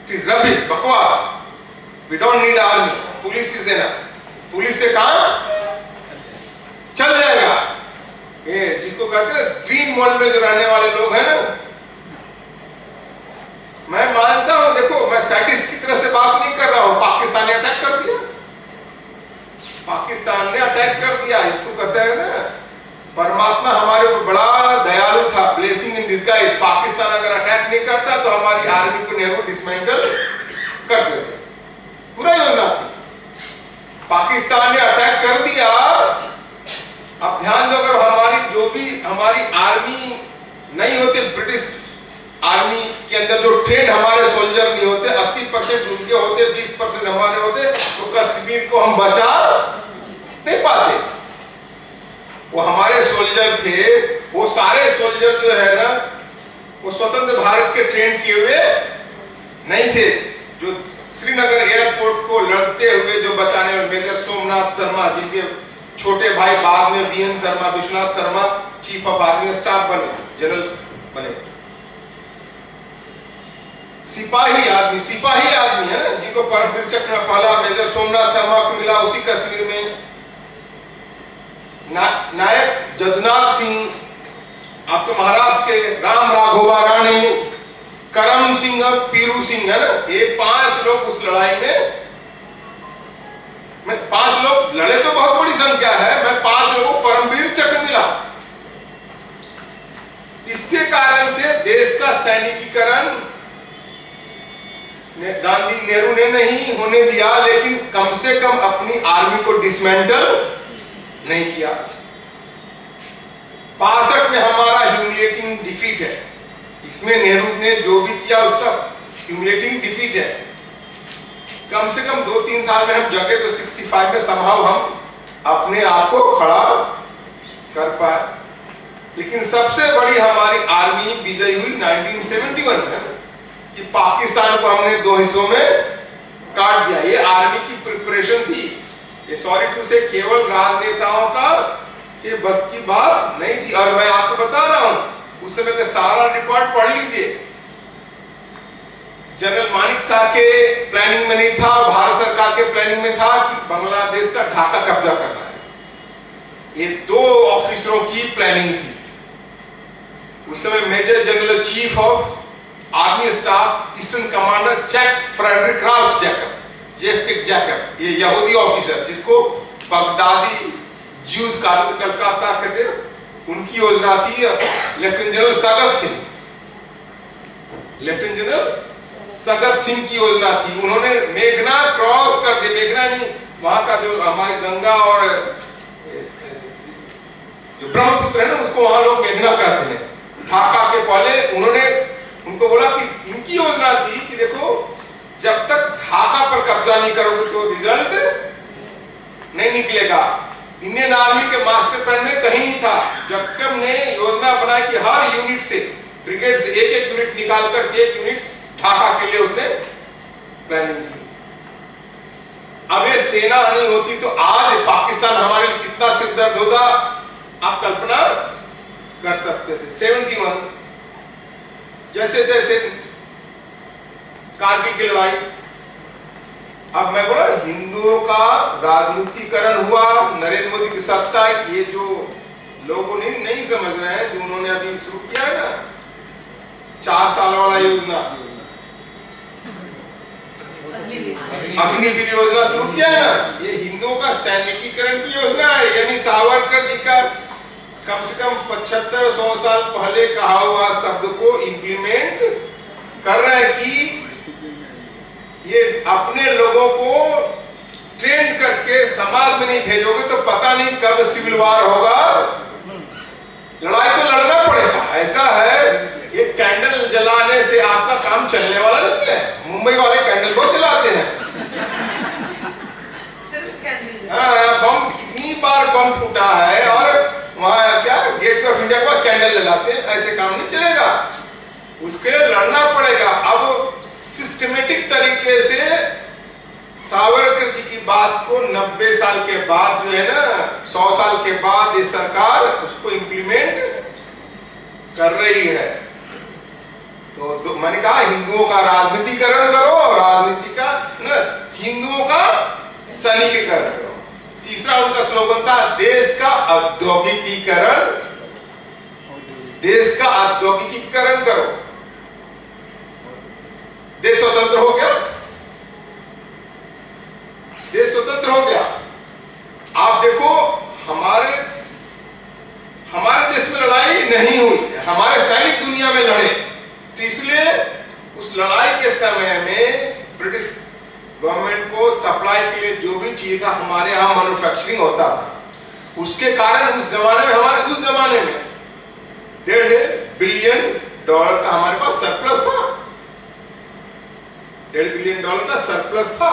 इट इज रबिश, बकवास, we don't need army, police is enough. Police से काम चल जाएगा। ये जिसको कहते हैं ना ड्रीम वर्ल्ड में जो रहने वाले लोग हैं ना, मैं मानता हूं, देखो मैं सैडिस्ट की तरह से बात नहीं कर रहा हूं। पाकिस्तान ने अटैक कर दिया, पाकिस्तान ने अटैक कर दिया, इसको कहते हैं ना परमात्मा हमारे ऊपर बड़ा दयालु था, ब्लेसिंग इन डिस्गाइज। पाकिस्तान अगर अटैक नहीं करता तो हमारी आर्मी को नेहरू डिसमेंटल कर देते, पूरा योजना थी। पाकिस्तान ने अटैक कर दिया। अब ध्यान दो, अगर हमारी जो भी हमारी आर्मी नहीं होती, ब्रिटिश आर्मी के अंदर जो ट्रेंड हमारे सोल्जर नहीं होते, 80% उनके होते, 20% हमारे होते, तो कश्मीर को हम बचा नहीं पाते। वो हमारे सोल्जर थे, वो सारे सोल्जर जो है ना, वो स्वतंत्र भारत के ट्रेंड किए हुए नहीं थे। जो श्रीनगर एयरपोर्ट को लड़ते हुए जो बचाने वाले मेजर सोमनाथ शर्मा, जिनके छोटे भाई बाद में B N Sharma, Vishwanath Sharma chief of army staff बने, जनरल बने। सिपाही आदमी है ना, जिनको परमवीर चक्र पहला मेजर सोमनाथ शर्मा को मिला उसी कश्मीर में। नायक जदुनाथ सिंह आपके महाराष्ट्र के, राम राघोबा राणे, करम सिंह, पीरू सिंह है ना, ये 5 लोग उस लड़ाई में 5 लोग लड़े, तो बहुत बड़ी संख्या है। मैं 5 लोगों को परमवीर चक्र मिला। इसके कारण से देश का सैनिकीकरण गांधी नेहरू ने नहीं होने दिया, लेकिन कम से कम अपनी आर्मी को डिसमेंटल नहीं किया। 62 में हमारा ह्यूमिलेटिंग डिफीट है, इसमें नेहरू ने जो भी किया उसका ह्यूमिलेटिंग डिफीट है। कम से कम 2-3 साल में हम जगह, तो 65 में संभव हम अपने आप को खड़ा कर पाए। लेकिन सबसे बड़ी हमारी आर्मी विजय हुई 1971 में, कि पाकिस्तान को हमने 2 हिस्सों में काट दिया। ये आर्मी की प्रिपरेशन थी। ये सॉरी टू से केवल राजनेताओं का के बस की बात नहीं थी। और मैं आपको बता रहा हूं, उस समय का सारा रिकॉर्ड पढ़ लीजिए। जनरल मानिक शाह के प्लानिंग में नहीं था, भारत सरकार के प्लानिंग में था कि बांग्लादेश का ढाका कब्जा करना है। ये 2 ऑफिसरों की प्लानिंग थी। उस समय major general chief of army staff eastern commander Jack Frederick Ralph Jacob, ये यहूदी ऑफिसर जिसको बगदादी ज्यूस कलकत्ता के थे, उनकी योजना थी। लेफ्टिनेंट जनरल सगत सिंह की योजना थी। उन्होंने मेघना क्रॉस कर दी, मेघना नहीं, वहां का जो हमारी गंगा और जो ब्रह्मपुत्र है ना, उसको वहां लोग मेघना कहते हैं। ढाका के पहले उन्होंने उनको बोला कि इनकी योजना थी कि देखो जब तक ढाका पर कब्जा नहीं करोगे तो रिजल्ट नहीं निकलेगा। इंडियन आर्मी के मास्टर प्लान में कहीं नहीं था। जब तक ने योजना बनाई कि हर यूनिट से, ब्रिगेड से एक यूनिट निकाल कर एक यूनिट ढाका के लिए उसने प्लानिंग की। अब ये सेना नहीं होती तो आज पाकिस्तान हमारे लिए कितना सिरदर्द होता आप कल्पना कर सकते थे। 71 जैसे तैसे कारगिल की लड़ाई। अब मैं बोला हिंदुओं का राजनीतिकरण हुआ, नरेंद्र मोदी की सत्ता, ये जो लोगों ने नहीं समझ रहे हैं, जो उन्होंने अभी शुरू किया है ना 4 साल वाला योजना, अग्निवीर योजना शुरू किया है ना, ये हिंदुओं का सैनिकीकरण की योजना है। यानी सावरकर जी का कम से कम 75-100 साल पहले कहा हुआ शब्द को इम्प्लीमेंट कर रहे हैं कि ये अपने लोगों को ट्रेन करके समाज में नहीं भेजोगे तो पता नहीं कब सिविल वार होगा। लड़ाई तो लड़ना पड़ेगा। ऐसा है ये कैंडल जलाने से आपका काम चलने वाला नहीं है। मुंबई वाले कैंडल बहुत जलाते हैं। सिर्फ कैंडल। हाँ, बम कितनी बार बम फूटा है और वहां क्या गेट ऑफ इंडिया का कैंडल जलाते हैं। ऐसे काम नहीं चलेगा, उसके लिए लड़ना पड़ेगा। अब सिस्टमेटिक तरीके से सावरकर जी की बात को 90 साल के बाद जो है ना 100 साल के बाद ये सरकार उसको इम्प्लीमेंट कर रही है। तो मैंने कहा हिंदुओं का राजनीतिकरण करो, राजनीति का न हिंदुओं का सैनिकीकरण करो। तीसरा उनका स्लोगन था देश का औद्योगिकीकरण, देश का औद्योगिकीकरण करो। देश स्वतंत्र हो गया, देश स्वतंत्र हो गया। आप देखो हमारे देश में लड़ाई नहीं हुई, हमारे सैनिक दुनिया में लड़े। तो इसलिए उस लड़ाई के समय में ब्रिटिश गवर्नमेंट को सप्लाई के लिए जो भी चाहिए था हमारे यहाँ मैन्युफैक्चरिंग होता था। उसके कारण उस जमाने में $1.5 बिलियन का हमारे पास सरप्लस था। $1.5 बिलियन का सरप्लस था।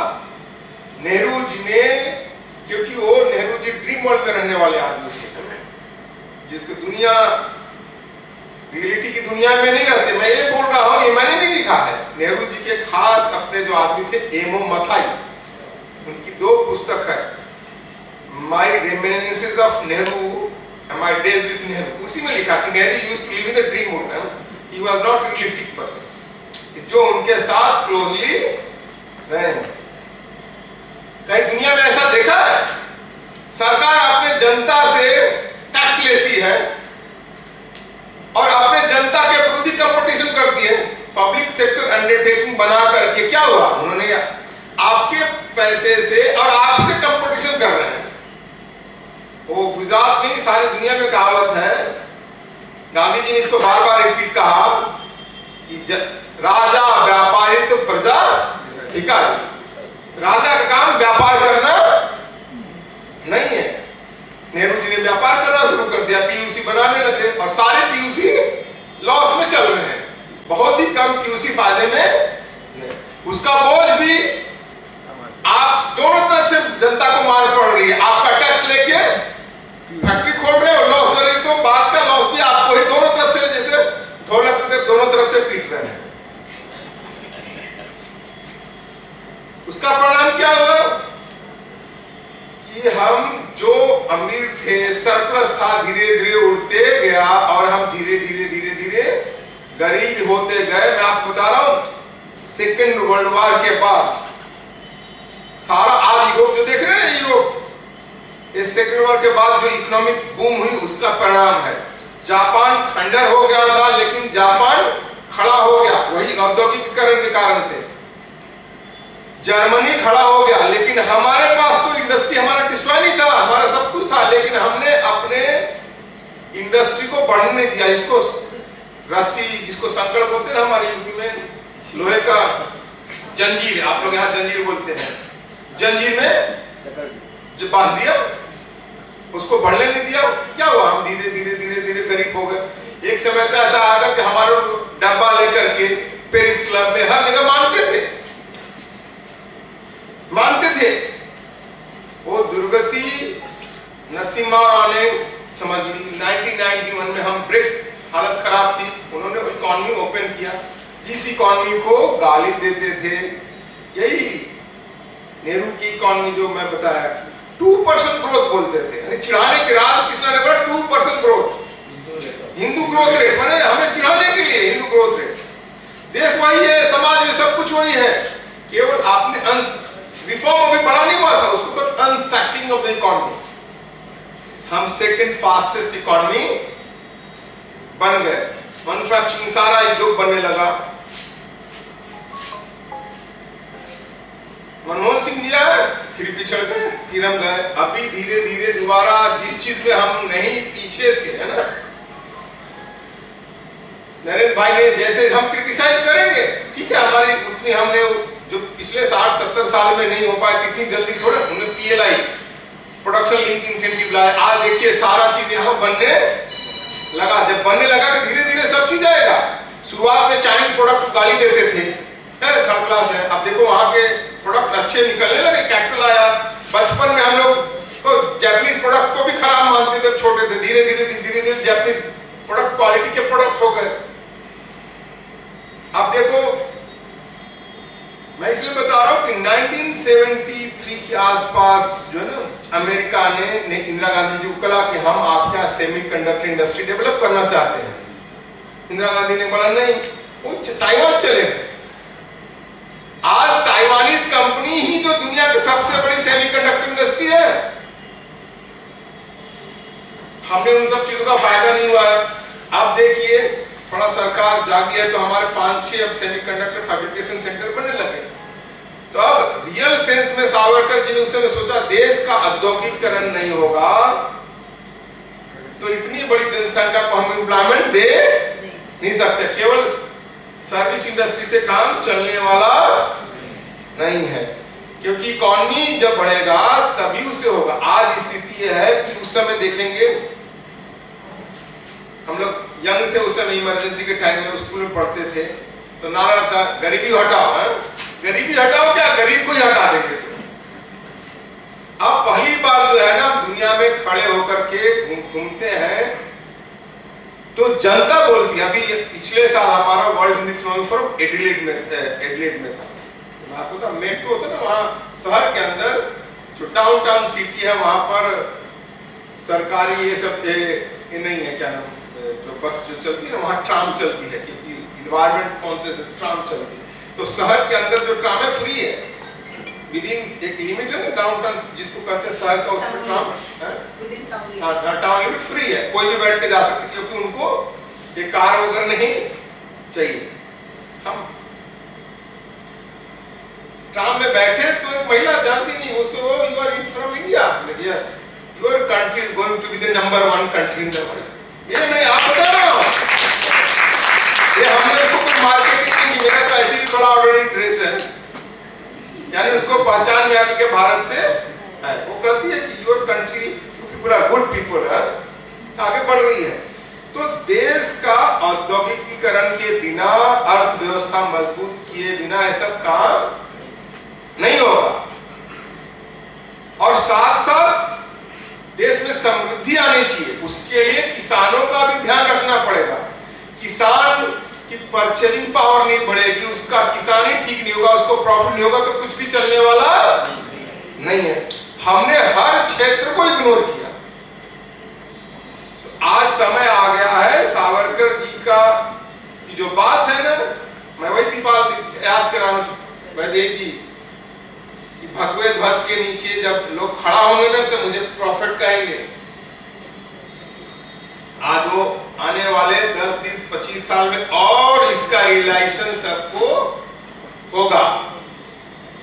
नेहरू जी ने, क्योंकि वो नेहरू जी ड्रीम वर्ल्ड में रहने वाले आदमी थे, जिसको दुनिया रियलिटी की दुनिया में नहीं रहते। मैं ये बोल रहा हूँ, ये मैंने नहीं लिखा है। नेहरू जी के खास अपने जो आदमी थे एमो मथाई, उनकी 2 पुस्तक है, my reminiscences of Nehru and my days with Nehru. उसी में लिखा कि Nehru used to live in the dream world, he was not realistic person, जो उनके साथ क्लोजली रहे। कहीं दुनिया में ऐसा देखा है? सरकार अपने जनता से टैक्स लेती है और अपने जनता के विरोधी कंपटीशन करती है। पब्लिक सेक्टर अंडरटेकिंग बना करके क्या हुआ, उन्होंने आपके पैसे से और आपसे कंपटीशन कर रहे हैं। वो गुजरात में सारी दुनिया में कहावत है, गांधी जी ने इसको बार बार रिपीट कहा कि राजा व्यापारी तो प्रजा भिखारी। राजा का काम व्यापार करना नहीं है। नेहरू जी ने व्यापार करना शुरू कर दिया, पीयूसी बनाने लगे और सारे पीयूसी लॉस में चल रहे हैं। बहुत ही कम पीयूसी फायदे में। उसका बोझ भी आप दोनों तरफ से जनता को मार पड़ रही है। आपका टैक्स लेके फैक्ट्री खोल रहे हो, लॉस हो रही, तो बाद का लॉस भी आपको ही दोनों तरफ से, जैसे ढोलक पे दोनों तरफ से पीट रहे हैं। उसका परिणाम क्या हुआ कि हम जो अमीर थे, सरप्लस था, धीरे धीरे उड़ते गया और हम धीरे धीरे गरीब होते गए। मैं आपको बता रहा हूं, सेकेंड वर्ल्ड वॉर के बाद सारा आज यूरोप जो देख रहे हैं, यूरोप इस सेकेंड वॉर के बाद जो इकोनॉमिक बूम हुई उसका परिणाम है। जापान खंडर हो गया था, लेकिन जापान खड़ा हो गया, वही औद्योगिकीकरण के कारण से। जर्मनी खड़ा हो गया, लेकिन हमारे पास तो इंडस्ट्री, हमारा डिस्ट्रॉय नहीं था, हमारा सब कुछ था, लेकिन हमने अपने इंडस्ट्री को बढ़ने नहीं दिया। इसको रस्सी, जिसको संकड़ बोलते हैं हमारे यूपी में, लोहे का जंजीर, आप लोग यहाँ जंजीर बोलते हैं, जंजीर में जो बांध दिया, उसको बढ़ने नहीं दिया। क्या हुआ? हम धीरे धीरे धीरे धीरे गरीब हो गए। एक समय तो ऐसा आएगा कि हमारा डब्बा लेकर के पेरिस क्लब में हर जगह मानते थे। वो दुर्गति नरसिम्हा राव ने समझ ली। 1991 में हम ब्रेक, हालत खराब थी, उन्होंने इकोनॉमी ओपन किया। जिस इकोनॉमी को गाली देते थे, यही नेहरू की इकोनॉमी जो मैं बताया, 2% ग्रोथ बोलते थे, यानी चिढ़ाने के राज किसने ने बोला 2% ग्रोथ, हिंदू ग्रोथ रेट, माने हमें चिढ़ाने के लिए हिंदू ग्रोथ रेट। देश वही है, समाज में सब कुछ वही है, केवल आपने रिफॉर्म अभी बड़ा नहीं हुआ था, उसको तो अनसैक्लिंग ऑफ द इकोनॉमी। हम सेकंड फास्टेस्ट इकोनॉमी बन गए, मैन्युफैक्चरिंग सारा उद्योग बनने लगा। मनमोहन सिंह जी आए, फिर पिछड़ गए, फिर हम गए। अभी धीरे धीरे दोबारा जिस चीज में हम नहीं पीछे थे, है ना, नरेंद्र भाई ने जैसे हम क्रिटिसाइज करेंगे, ठीक है, हमारी उतनी हमने जो पिछले 60-70 साल में नहीं हो पाया, कितनी जल्दी थोड़ा उन्होंने PLI प्रोडक्शन लिंक इंसेंटिव लाए। आज देखिए सारा चीज यहाँ बनने लगा। जब बनने लगा तो धीरे धीरे सब चीज आएगा। शुरुआत में चाइनीज प्रोडक्ट गाली देते थे, थर्ड क्लास है, अब देखो वहां के प्रोडक्ट अच्छे निकलने लगे, कैपिटल आया। बचपन में हम लोग तो जापानीज प्रोडक्ट को भी खराब मानते थे, छोटे थे, धीरे धीरे जापानीज प्रोडक्ट क्वालिटी के प्रोडक्ट हो गए। अब देखो, मैं इसलिए बता रहा हूं कि 1973 के आसपास जो है ना, अमेरिका ने इंदिरा गांधी जी को कहा कि हम आपके यहाँ सेमीकंडक्टर इंडस्ट्री डेवलप करना चाहते हैं। इंदिरा गांधी ने बोला नहीं, वो ताइवान चले। आज ताइवानीज कंपनी ही जो दुनिया की सबसे बड़ी सेमीकंडक्टर इंडस्ट्री है। हमने उन सब चीजों का फायदा नहीं हुआ है। अब देखिए थोड़ा सरकार जागी है तो हमारे 5-6 अब सेमीकंडक्टर फैब्रिकेशन सेंटर बनने लगे। तो अब रियल सेंस में सावरकर जी ने उस समय सोचा देश का औद्योगिकरण नहीं होगा तो इतनी बड़ी जनसंख्या को हम एम्प्लॉयमेंट दे नहीं सकते। केवल सर्विस इंडस्ट्री से काम चलने वाला नहीं है, क्योंकि इकोनॉमी जब बढ़ेगा तभी उससे होगा। आज स्थिति यह है कि उस समय देखेंगे, हम लोग यंग थे उस समय, इमरजेंसी के टाइम में स्कूल में पढ़ते थे, तो नारा था गरीबी हटाओ। गरीबी हटाओ क्या, गरीब को ही हटा देंगे। अब पहली बार जो है ना दुनिया में खड़े होकर के घूमते हैं तो जनता बोलती है। अभी पिछले साल हमारा world Hindi economic forum Adelaide में था। आपको तो मेट्रो होता ना, वहाँ शहर के अंदर जो डाउनटाउन सिटी है वहां पर सरकारी ये सब ये नहीं है, क्या नाम, जो बस जो चलती है ना वहाँ ट्राम चलती है, क्योंकि इन्वायरमेंट कॉन्शियस ट्राम चलती है। तो शहर के अंदर जो ट्राम है फ्री है, विद इन एक लिमिट है ना, डाउनटाउन जिसको कहते हैं शहर का, उसमें ट्राम टाउन लिमिट फ्री है, कोई भी बैठ के जा सकते, क्योंकि उनको ये कार वगैरह नहीं चाहिए। हम ट्राम में बैठे तो एक महिला जानती नहीं उसको, वो you are from India, yes your country is going to be the number 1 country in the world. ये नहीं आप बता रहा हूं, ये हमने उसको कोई मार्केटिंग नहीं, मेरा तो ऐसे ही बड़ा ऑर्डिनरी ड्रेस है, यानी उसको पहचान में आके के भारत से है। वो कहती है कि your country people are good people है, आगे बढ़ रही है। तो देश का औद्योगिकीकरण के बिना, अर्थव्यवस्था मजबूत किए बिना ये सब काम नहीं होगा। और साथ साथ देश में समृद्धि आनी चाहिए, उसके लिए किसानों का भी ध्यान रखना पड़ेगा। किसान की परचेजिंग पावर नहीं बढ़ेगी, उसका किसान ही ठीक नहीं होगा, उसको प्रॉफिट नहीं होगा तो कुछ भी चलने वाला नहीं है। हमने हर क्षेत्र को इग्नोर किया। तो आज समय आ गया है, सावरकर जी का की जो बात है ना, मैं वही दीपाल याद करा वैदेही जी, भगवे ध्वज के नीचे जब लोग खड़ा होंगे ना तो मुझे प्रॉफिट कहेंगे। आज वो आने वाले 10, 20, 25 साल में और इसका रियलाइजेशन सबको होगा।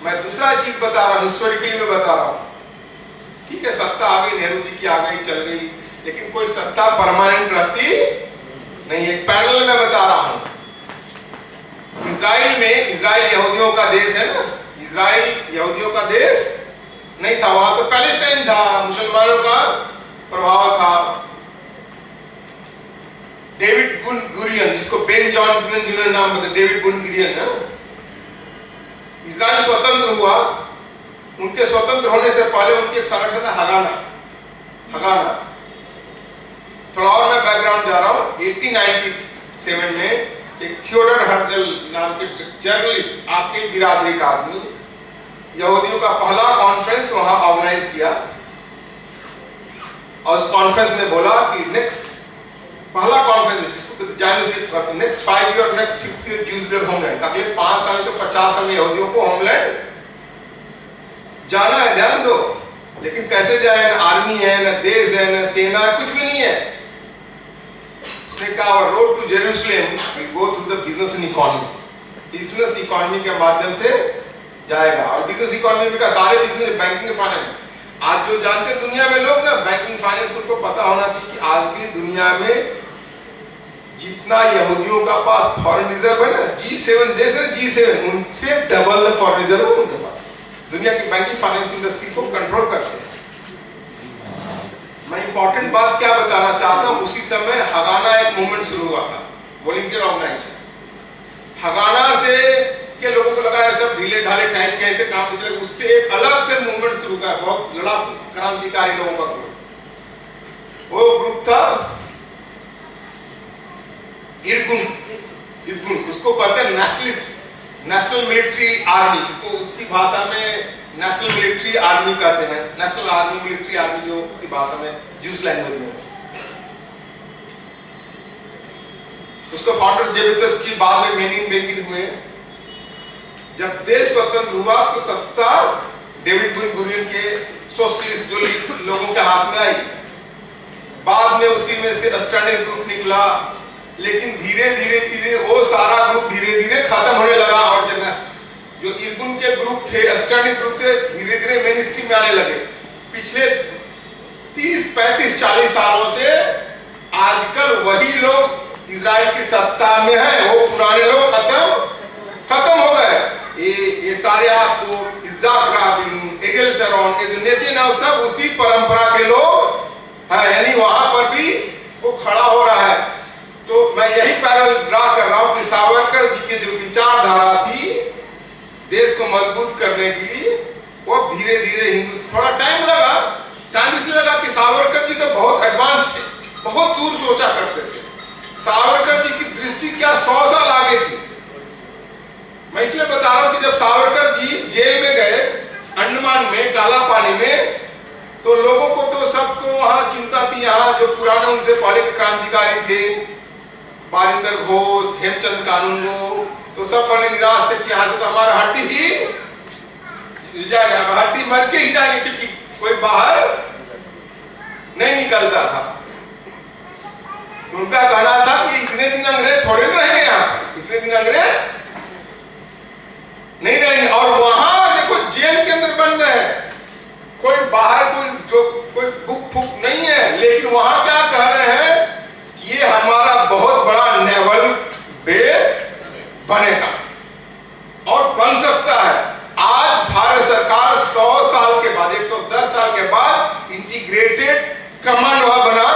मैं दूसरा चीज बता रहा हूं, हिस्टोरिकली में बता रहा हूं। ठीक है, सत्ता आ गई, नेहरू जी की आ गई, चल गई, लेकिन कोई सत्ता परमानेंट रहती नहीं। एक पैरेलल मैं बता रहा हूं, इजराइल यहूदियों का देश है ना, इजराइल यहूदियों का देश नहीं था, वहां तो पैलेस्टाइन था, मुसलमानों का प्रभाव था। डेविड गुन गुरियन, जिसको बेन जॉन गुरियन जिन्होंने नाम बताया, डेविड गुन गुरियन है, इजराइल स्वतंत्र हुआ, उनके स्वतंत्र होने से पहले उनकी एक संगठन था हगाना। थोड़ा और मैं बैकग्राउंड जा रहा हूं। 1897 में एक थियोडर हर्जल नाम के जर्नलिस्ट, आपके बिरादरी का आदमी, यहूदियों का पहला कॉन्फ्रेंस वहां ऑर्गेनाइज किया, और उस कॉन्फ्रेंस में बोला कि नेक्स्ट पहला कॉन्फ्रेंस जिसको next 5 year next 50 year Jews will homeland, अगले 5 साल तो 50 साल में यहूदियों को होमलैंड जाना है, ध्यान दो। लेकिन कैसे जाए, ना आर्मी है, ना देश है, ना सेना, कुछ भी नहीं है। उसने कहा road to Jerusalem will go through the business and economy, business economy के माध्यम से जाएगा। और बिजनेस इकोनॉमी का सारे बिजनेस, बैंकिंग फाइनेंस, आज जो जानते दुनिया में लोग ना बैंकिंग फाइनेंस, उनको पता होना चाहिए कि आज भी दुनिया में जितना यहूदियों का पास फॉरेन रिजर्व है ना, G7 देश है, G7 उनसे डबल द फॉरेन रिजर्व है उनके पास। दुनिया की बैंकिंग फाइनेंस इंडस्ट्री को कंट्रोल करते हैं। मैं इंपॉर्टेंट बात क्या बताना चाहता हूं, उसी समय हगाना एक मूवमेंट शुरू हुआ था, वॉलंटियर ऑर्गेनाइजेशन। हगाना से के लोगों को लगा है सब ढीले ढाले टाइप के ऐसे काम चले, उससे एक अलग से मूवमेंट शुरू हुआ, बहुत लड़ाकू क्रांतिकारी लोगों का ग्रुप। वो ग्रुप था इरगुन, उसको कहते हैं नेशनल मिलिट्री आर्मी, जिसको उसकी भाषा में नेशनल मिलिट्री आर्मी कहते हैं, नेशनल आर्मी मिलिट्री आर्मी जो की भाषा में जूस लैंग्वेज में। उसको फाउंडर जेबितस की बाद में मेनिन बेगिन हुए। जब देश स्वतंत्र हुआ तो सत्ता डेविड गुन गुरियन के सोशलिस्ट जो लोगों के हाथ में आई, बाद में उसी में से स्टैंडिंग ग्रुप निकला, लेकिन धीरे धीरे वो सारा ग्रुप धीरे धीरे खत्म होने लगा, और जो इरगुन के ग्रुप थे, स्टैंडिंग ग्रुप थे, धीरे धीरे मेन स्ट्रीम में आने लगे। पिछले 30, 35, 40 सालों से आजकल वही लोग इजराइल की सत्ता में हैं, वो पुराने लोग खत्म हो गए। ये सारे आपको इज़ाक राबिन, एरियल शरोन, ये जो नेता ना, सब उसी परंपरा के लोग हैं, यानी वहां पर भी वो खड़ा हो रहा है। तो मैं यही पैरेलल ड्रा कर रहा हूं कि सावरकर जी की जो विचारधारा थी देश को मजबूत करने के लिए, वो धीरे धीरे हिंदुस्तान, थोड़ा टाइम इसलिए लगा कि सावरकर जी तो बहुत एडवांस थे, बहुत दूर सोचा करते थे। सावरकर जी की दृष्टि क्या 100 साल आगे थी। मैं इसलिए बता रहा हूं कि जब सावरकर जी जेल में गए अंडमान में, काला पानी में, तो लोगों को तो सबको वहां चिंता थी, यहाँ जो पुराने उनसे पहले के क्रांतिकारी थे, बारिंदर घोष, हेमचंद कानूनगो, तो सब बड़े निराश थे कि यहाँ से तो हमारा हड्डी ही जाएगा, हड्डी मर के ही जाएंगे, क्योंकि कोई बाहर नहीं निकलता था। तो उनका कहना था कि इतने दिन अंग्रेज थोड़े न रहेंगे, यहाँ इतने दिन अंग्रेज नहीं रहेंगे। और वहां देखो जेल के अंदर बंद है, कोई बाहर कोई बुक फुक नहीं है, लेकिन वहां क्या कह रहे हैं कि ये हमारा बहुत बड़ा नेवल बेस बनेगा और बन सकता है। आज भारत सरकार 100 साल के बाद, 110 साल के बाद इंटीग्रेटेड कमांड वहां बना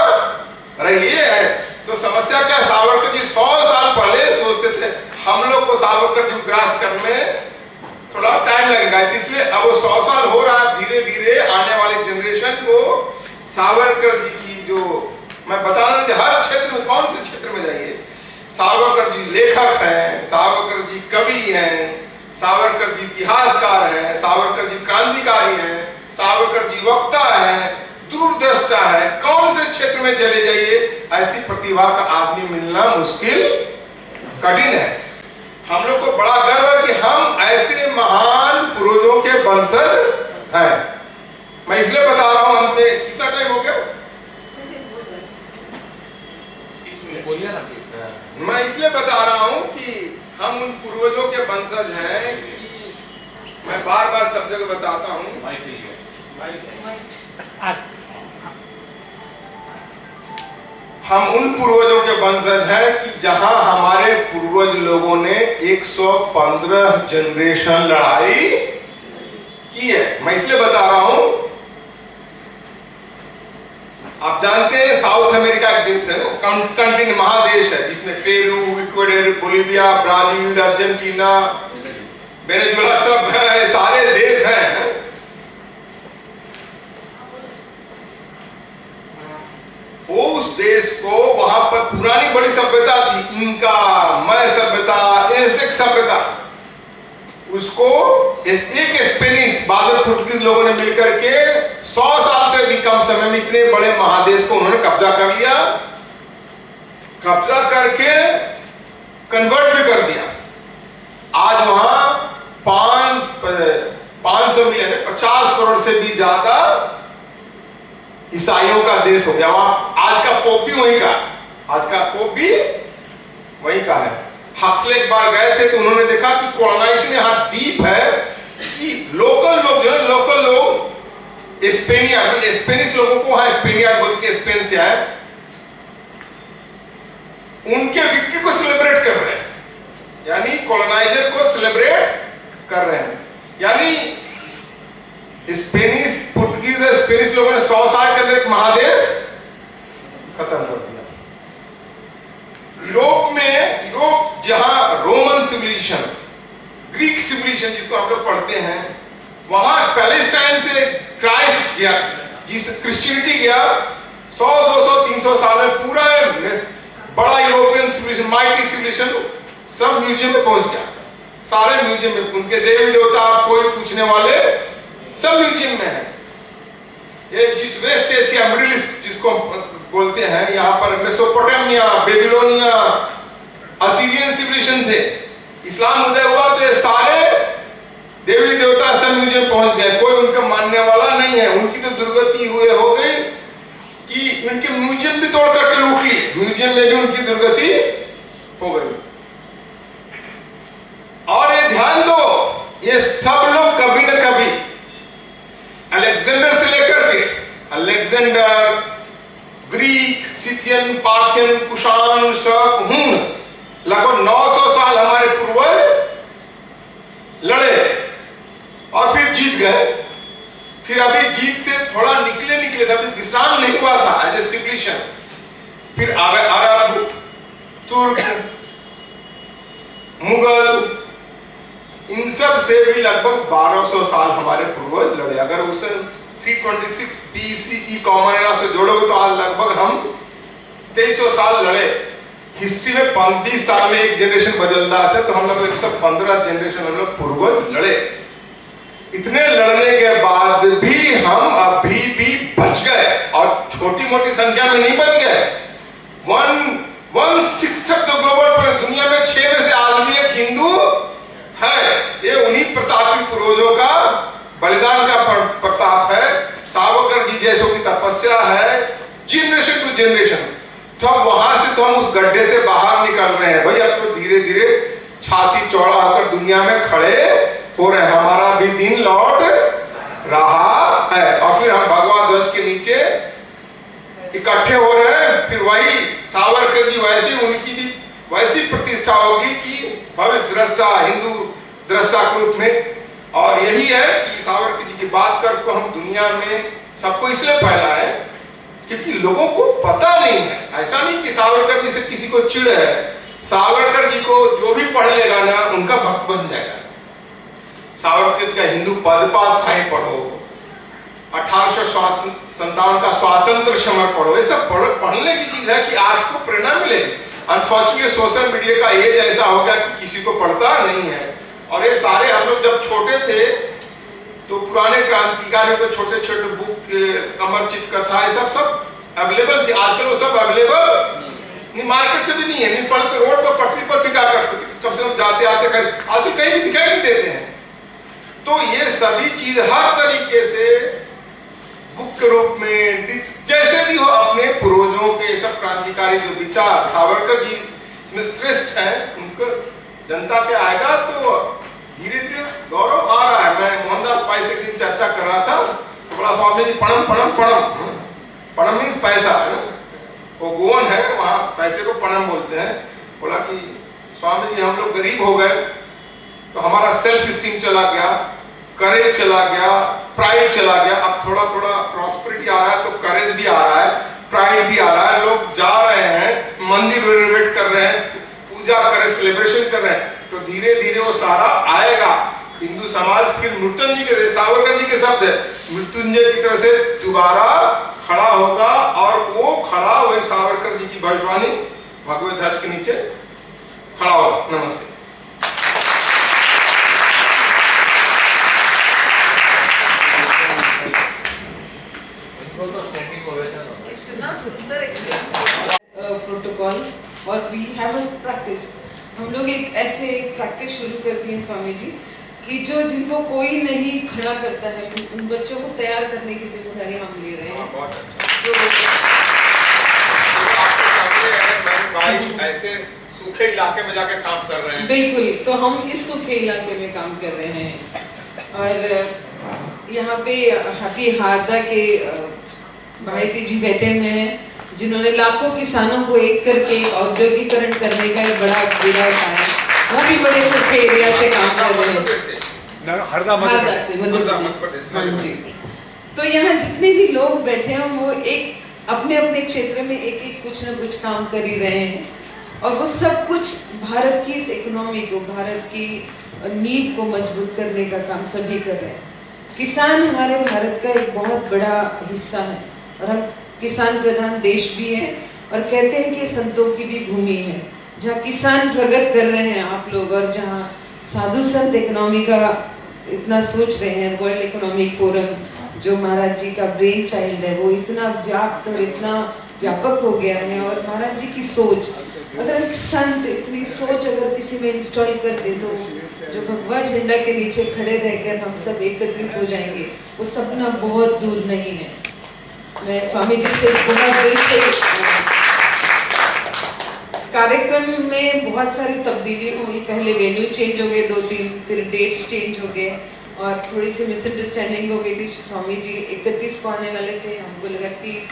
रही है। तो समस्या क्या, सावरकर जी 100 साल पहले सोचते थे, हम लोग को सावरकर जी ग्रास करने थोड़ा टाइम लगेगा, इसलिए अब वो 100 साल हो रहा है। धीरे धीरे आने वाली जनरेशन को सावरकर जी की जो मैं बता रहा हूं कि हर क्षेत्र में, कौन से क्षेत्र में जाइए, सावरकर जी लेखक हैं, सावरकर जी कवि हैं, सावरकर जी इतिहासकार हैं, सावरकर जी क्रांतिकारी हैं, सावरकर जी वक्ता हैं, दूरदृष्टा है। कौन से क्षेत्र में चले जाइए, ऐसी प्रतिभा का आदमी मिलना मुश्किल, कठिन है। हम लोग को बड़ा गर्व है कि हम ऐसे महान पूर्वजों के वंशज हैं। मैं इसलिए बता रहा हूं, अंत में कितना टाइम हो गया, मैं इसलिए बता रहा हूं कि हम उन पूर्वजों के वंशज हैं कि मैं बार बार सब जगह बताता हूं। हम उन पूर्वजों के वंशज हैं कि जहां हमारे पूर्वज लोगों ने 115 जनरेशन लड़ाई की है। मैं इसलिए बता रहा हूं, आप जानते हैं साउथ अमेरिका एक देश है, कंट्री महादेश है, जिसमें Peru, Ecuador, Bolivia, Brazil, Argentina, Venezuela सब है, सारे देश हैं। उस देश को वहां पर पुरानी बड़ी सभ्यता थी, इनका, मय सभ्यता, एज़टेक सभ्यता, उसको एक स्पेनिश बाद में पुर्तगाली लोगों ने मिलकर के 100 साल से भी कम समय में इतने बड़े महादेश को उन्होंने कब्जा कर लिया, कब्जा करके कन्वर्ट भी कर दिया। आज वहां 500 मिलियन 50 करोड़ से भी ज्यादा ईसाइयों का देश हो गया। वहां आज का पोप भी वहीं का, आज का पोप भी वहीं का है। हक्सले एक बार गए थे तो उन्होंने देखा कि कॉलोनाइजेशन यहाँ डीप है, कि लोकल लोग जो है, लोकल लोग स्पेनिश लोगों को वहां स्पेनियार्ड बोलते, स्पेन से आए, उनके विक्ट्री को सेलिब्रेट कर रहे हैं, यानी कॉलोनाइजर को सेलिब्रेट कर रहे हैं। यानी स्पेनिश, पुर्तगीज और स्पेनिश लोगों ने 100 साल के अंदर एक महादेश खत्म कर दिया। यूरोप जहां रोमन सिविलाइजेशन, ग्रीक सिविलाइजेशन जिसको हम लोग पढ़ते हैं, वहां पैलेस्टाइन से क्राइस्ट गया, जिस क्रिश्चियनिटी गया, 100, 200, 300 साल में पूरा बड़ा यूरोपियन सिविलाइजेशन, माइटी सिविलाइजेशन सब म्यूजियम में पहुंच गया। सारे म्यूजियम में उनके देवी देवता, कोई पूछने वाले सब म्यूजियम में है। ये जिस वेस्ट एशिया, मिडिल ईस्ट जिसको बोलते हैं, यहाँ पर मेसोपोटामिया, बेबीलोनिया, असीरियन सिविलाइजेशन थे। इस्लाम उदय हुआ तो ये सारे देवी देवता सब म्यूजियम पहुंच गए, कोई उनका मानने वाला नहीं है। उनकी तो दुर्गति हुए हो गई कि उनके म्यूजियम भी तोड़ करके लूट लिए, म्यूजियम में भी उनकी दुर्गति हो गई। और ये ध्यान दो, ये सब लोग कभी न कभी अलेक्जेंडर से लेकर के Alexander, Greek, Scythian, Parthian, Kushan, शक, हूण, लगभग 900 साल हमारे पूर्वज लड़े और फिर जीत गए। फिर अभी जीत से थोड़ा निकले थे, अभी विश्राम नहीं हुआ था एज ए सिविलाइजेशन। फिर अरब, तुर्क, मुगल, इन सब से भी लगभग 1200 साल हमारे पूर्वज लड़े। अगर उस 326 BCE कॉमन एरा से जोड़ोगे तो आज लगभग हम 2300 साल लड़े। हिस्ट्री में 20 साल में एक जनरेशन बदलता है, तो हम लोग 115 जनरेशन हम लोग पूर्वज लड़े। इतने लड़ने के बाद भी हम अभी भी बच गए, और छोटी मोटी संख्या में नहीं बच गए। 1/6 ऑफ द ग्लोबल, दुनिया में 6 में से आदमी एक हिंदू है। ये उन्हीं प्रतापी पूर्वजों का बलिदान का प्रताप है, सावरकर जी जैसों की तपस्या है, जनरेशन टू जनरेशन। तो वहां से तो हम उस गड्ढे से बाहर निकल रहे हैं भाई। अब तो धीरे धीरे छाती चौड़ा होकर दुनिया में खड़े हो रहे हैं, हमारा भी दिन लौट रहा है। और फिर हम भगवा ध्वज के नीचे इकट्ठे हो रहे हैं। फिर वही सावरकर जी, वैसी उनकी भी वैसी प्रतिष्ठा होगी कि भविष्य दृष्टा, हिंदू दृष्टा के रूप में। और यही है कि सावरकर जी की बात कर को हम दुनिया में सबको इसलिए फैला है क्योंकि लोगों को पता नहीं है। ऐसा नहीं कि सावरकर जी से किसी को चिढ़ है, सावरकर जी को जो भी पढ़ लेगा ना उनका भक्त बन जाएगा। सावरकर जी का हिंदू पदपाल साहिब पढ़ो, 1857 का स्वातंत्र समर पढ़ो, ये सब पढ़ने की चीज है कि आपको प्रेरणा मिले। अनफॉर्चुनेटली सोशल मीडिया का एज ऐसा हो गया कि किसी को पढ़ता नहीं है। और ये सारे हम लोग जब छोटे थे तो पुराने क्रांतिकारियों के छोटे छोटे बुक, अमरचित कथा, ये सब अवेलेबल थी। आजकल वो सब अवेलेबल नहीं, मार्केट से भी नहीं है, नहीं पढ़ते, रोड पर पटरी पर बिका करते थे, कम से कम जाते आते कर, आजकल कहीं भी दिखाई नहीं देते हैं। तो ये सभी चीज हर तरीके से बुक के रूप में जैसे भी हो, अपने पूर्वजों के सब क्रांतिकारी जो विचार सावरकर जी में श्रेष्ठ हैं, उनको जनता के आएगा तो धीरे धीरे गौरव आ रहा है। मैं मोहनदास भाई से एक दिन चर्चा कर रहा था, बोला स्वामी जी पणम पणम पणम, पणम मीन्स पैसा है ना, वो गोवन है वहाँ पैसे को पणम बोलते हैं। बोला कि स्वामी जी हम लोग गरीब हो गए तो हमारा सेल्फ स्टीम चला गया, करेज चला गया, प्राइड चला गया। अब थोड़ा थोड़ा प्रॉस्पेरिटी आ रहा है तो करेज भी आ रहा है, प्राइड भी आ रहा है, लोग जा रहे हैं, मंदिर रेनोवेट कर रहे हैं, पूजा कर रहे, सेलिब्रेशन कर रहे हैं, तो धीरे धीरे वो सारा आएगा। हिंदू समाज फिर मृत्युंजय के, सावरकर जी के शब्द है, मृत्युंजय की तरह से दोबारा खड़ा होगा, और वो खड़ा वही सावरकर जी की भविष्यवाणी भगवत ध्वज के नीचे खड़ा होगा। नमस्ते। प्रोटोकॉल और वी हैव अ प्रैक्टिस। हम लोग एक ऐसे एक प्रैक्टिस शुरू करती हैं स्वामी जी कि जो जिनको कोई नहीं खड़ा करता है, उन बच्चों को तैयार करने की जिम्मेदारी हम ले रहे हैं। बहुत अच्छा। तो भाई ऐसे सूखे इलाके में जाके काम कर रहे हैं। बिल्कुल, तो हम इस सूखे इलाके में काम कर रहे हैं। और यहाँ पे हैप्पी हारदा के भाईती जी बैठे हुए हैं, जिन्होंने लाखों किसानों को एक करके औद्योगिकरण करने का एक बड़ा बीड़ा उठाया। वो भी बड़े सूखे एरिया से काम कर रहे हैं, हरदा से मध्य प्रदेश। हाँ जी। तो यहाँ जितने भी लोग बैठे हैं वो एक अपने अपने क्षेत्र में एक एक कुछ न कुछ काम कर ही रहे हैं, और वो सब कुछ भारत की इस इकोनॉमी को, भारत की नींव को मजबूत करने का काम सभी कर रहे हैं। किसान हमारे भारत का एक बहुत बड़ा हिस्सा है, और हम किसान प्रधान देश भी है, और कहते हैं कि संतों की भी भूमि है। जहाँ किसान प्रगत कर रहे हैं आप लोग, और जहाँ साधु संत इकोनॉमी का इतना सोच रहे हैं, वर्ल्ड इकोनॉमिक फोरम जो महाराज जी का ब्रेन चाइल्ड है, वो इतना व्याप्त और इतना व्यापक हो गया है। और महाराज जी की सोच, अगर एक संत इतनी सोच अगर किसी में इंस्टॉल कर दे, तो जो भगवा झंडा के नीचे खड़े रहकर हम सब एकत्रित हो जाएंगे, वो सपना बहुत दूर नहीं है। मैं स्वामी जी से बहुत दिल से, कार्यक्रम में बहुत सारी तब्दीली हुई। पहले वेन्यू चेंज हो गए 2-3, फिर डेट्स चेंज हो गए, और थोड़ी सी मिसअंडरस्टैंडिंग हो गई थी। स्वामी जी 31 को आने वाले थे, हमको लगा 30,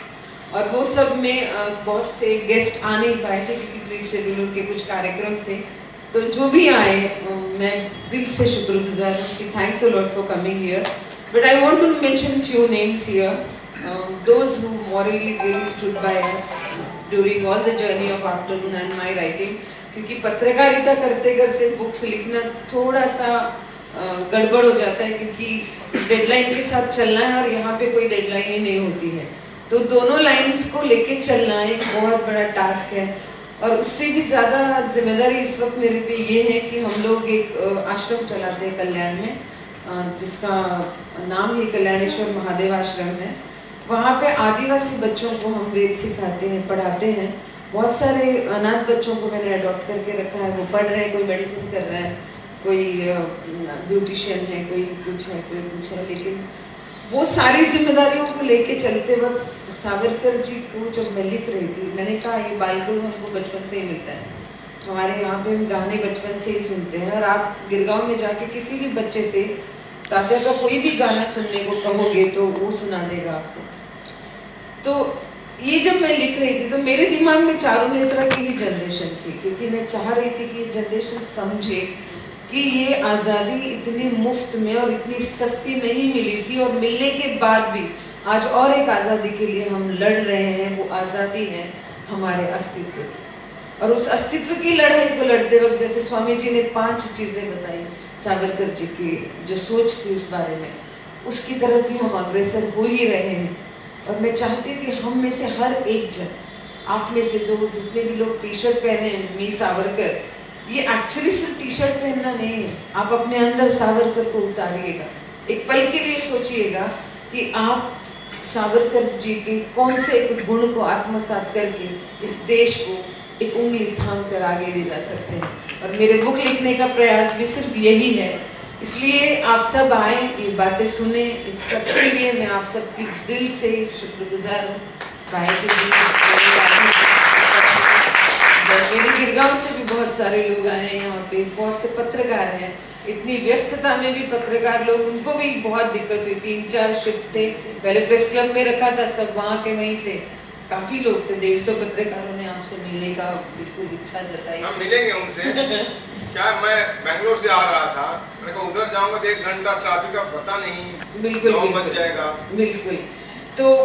और वो सब में बहुत से गेस्ट आ नहीं पाए थे क्योंकि प्री शेड्यूल के कुछ कार्यक्रम थे। तो जो भी आए, मैं दिल से शुक्रगुजार हूँ कि thanks a lot for coming here. But I want to mention few names here, those who morally really stood by us during all the journey of afternoon and my writing। क्योंकि पत्रकारिता करते करते बुक्स लिखना थोड़ा सा गड़बड़ हो जाता है, क्योंकि डेडलाइन के साथ चलना है, और यहाँ पे कोई डेडलाइन ही नहीं होती है। तो दोनों लाइंस को लेके चलना एक बहुत बड़ा टास्क है, और उससे भी ज़्यादा जिम्मेदारी इस वक्त मेरे पे ये है कि हम लोग एक आश्रम चलाते हैं कल्याण में, जिसका नाम ही कल्याणेश्वर महादेव आश्रम है। वहाँ पे आदिवासी बच्चों को हम वेद सिखाते हैं, पढ़ाते हैं। बहुत सारे अनाथ बच्चों को मैंने अडॉप्ट करके रखा है, वो पढ़ रहे हैं, कोई मेडिसिन कर रहा है, कोई ब्यूटिशियन है, कोई कुछ है, कोई कुछ है। लेकिन वो सारी जिम्मेदारियों को लेके चलते वक्त सावरकर जी को जब मैं लिख रही थी, मैंने कहा ये बालगुरु हमको बचपन से ही मिलता है। हमारे यहाँ पे हम गाने बचपन से ही सुनते हैं, और आप गिरगांव में जाके किसी भी बच्चे से तात्या का कोई भी गाना सुनने को कहोगे तो वो सुना देगा आपको। तो ये जब मैं लिख रही थी तो मेरे दिमाग में चारू नेत्रा की ही जनरेशन थी, क्योंकि मैं चाह रही थी कि ये जनरेशन समझे कि ये आज़ादी इतनी मुफ्त में और इतनी सस्ती नहीं मिली थी, और मिलने के बाद भी आज और एक आज़ादी के लिए हम लड़ रहे हैं। वो आज़ादी है हमारे अस्तित्व की, और उस अस्तित्व की लड़ाई को लड़ते वक्त जैसे स्वामी जी ने 5 चीज़ें बताई सावरकर जी की जो सोच थी उस बारे में, उसकी तरफ भी हम अग्रसर हो ही रहे हैं। और मैं चाहती हूँ कि हम में से हर एक जन, आप में से जो जितने भी लोग टी शर्ट पहने हैं मी सावरकर, ये एक्चुअली सिर्फ टी शर्ट पहनना नहीं है, आप अपने अंदर सावरकर को उतारिएगा। एक पल के लिए सोचिएगा कि आप सावरकर जी के कौन से एक गुण को आत्मसात करके इस देश को एक उंगली थाम कर आगे ले जा सकते हैं। और मेरे बुक लिखने का प्रयास भी सिर्फ यही है, इसलिए आप सब आए, ये बातें सुने, इस सब के लिए मैं आप सबकी दिल से शुक्रगुजार हूँ। मेरे गिरगांव से भी बहुत सारे लोग आए हैं यहाँ पे, बहुत बहुत से पत्रकार हैं, इतनी व्यस्तता में भी पत्रकार लोग, उनको भी बहुत दिक्कत हुई। 3-4 शिफ्ट थे, पहले प्रेस क्लब में रखा था, सब वहाँ के वहीं थे, काफी लोग थे। 150 पत्रकारों ने आपसे मिलने का बिल्कुल इच्छा जताई। हम मिलेंगे उनसे। क्या मैं बेंगलोर से आ रहा था, मैंने कहा उधर जाऊंगा तो 1 घंटा ट्रैफिक का पता नहीं, बिल्कुल 9 बज बिल्कुल जाएगा। बिल्कुल। तो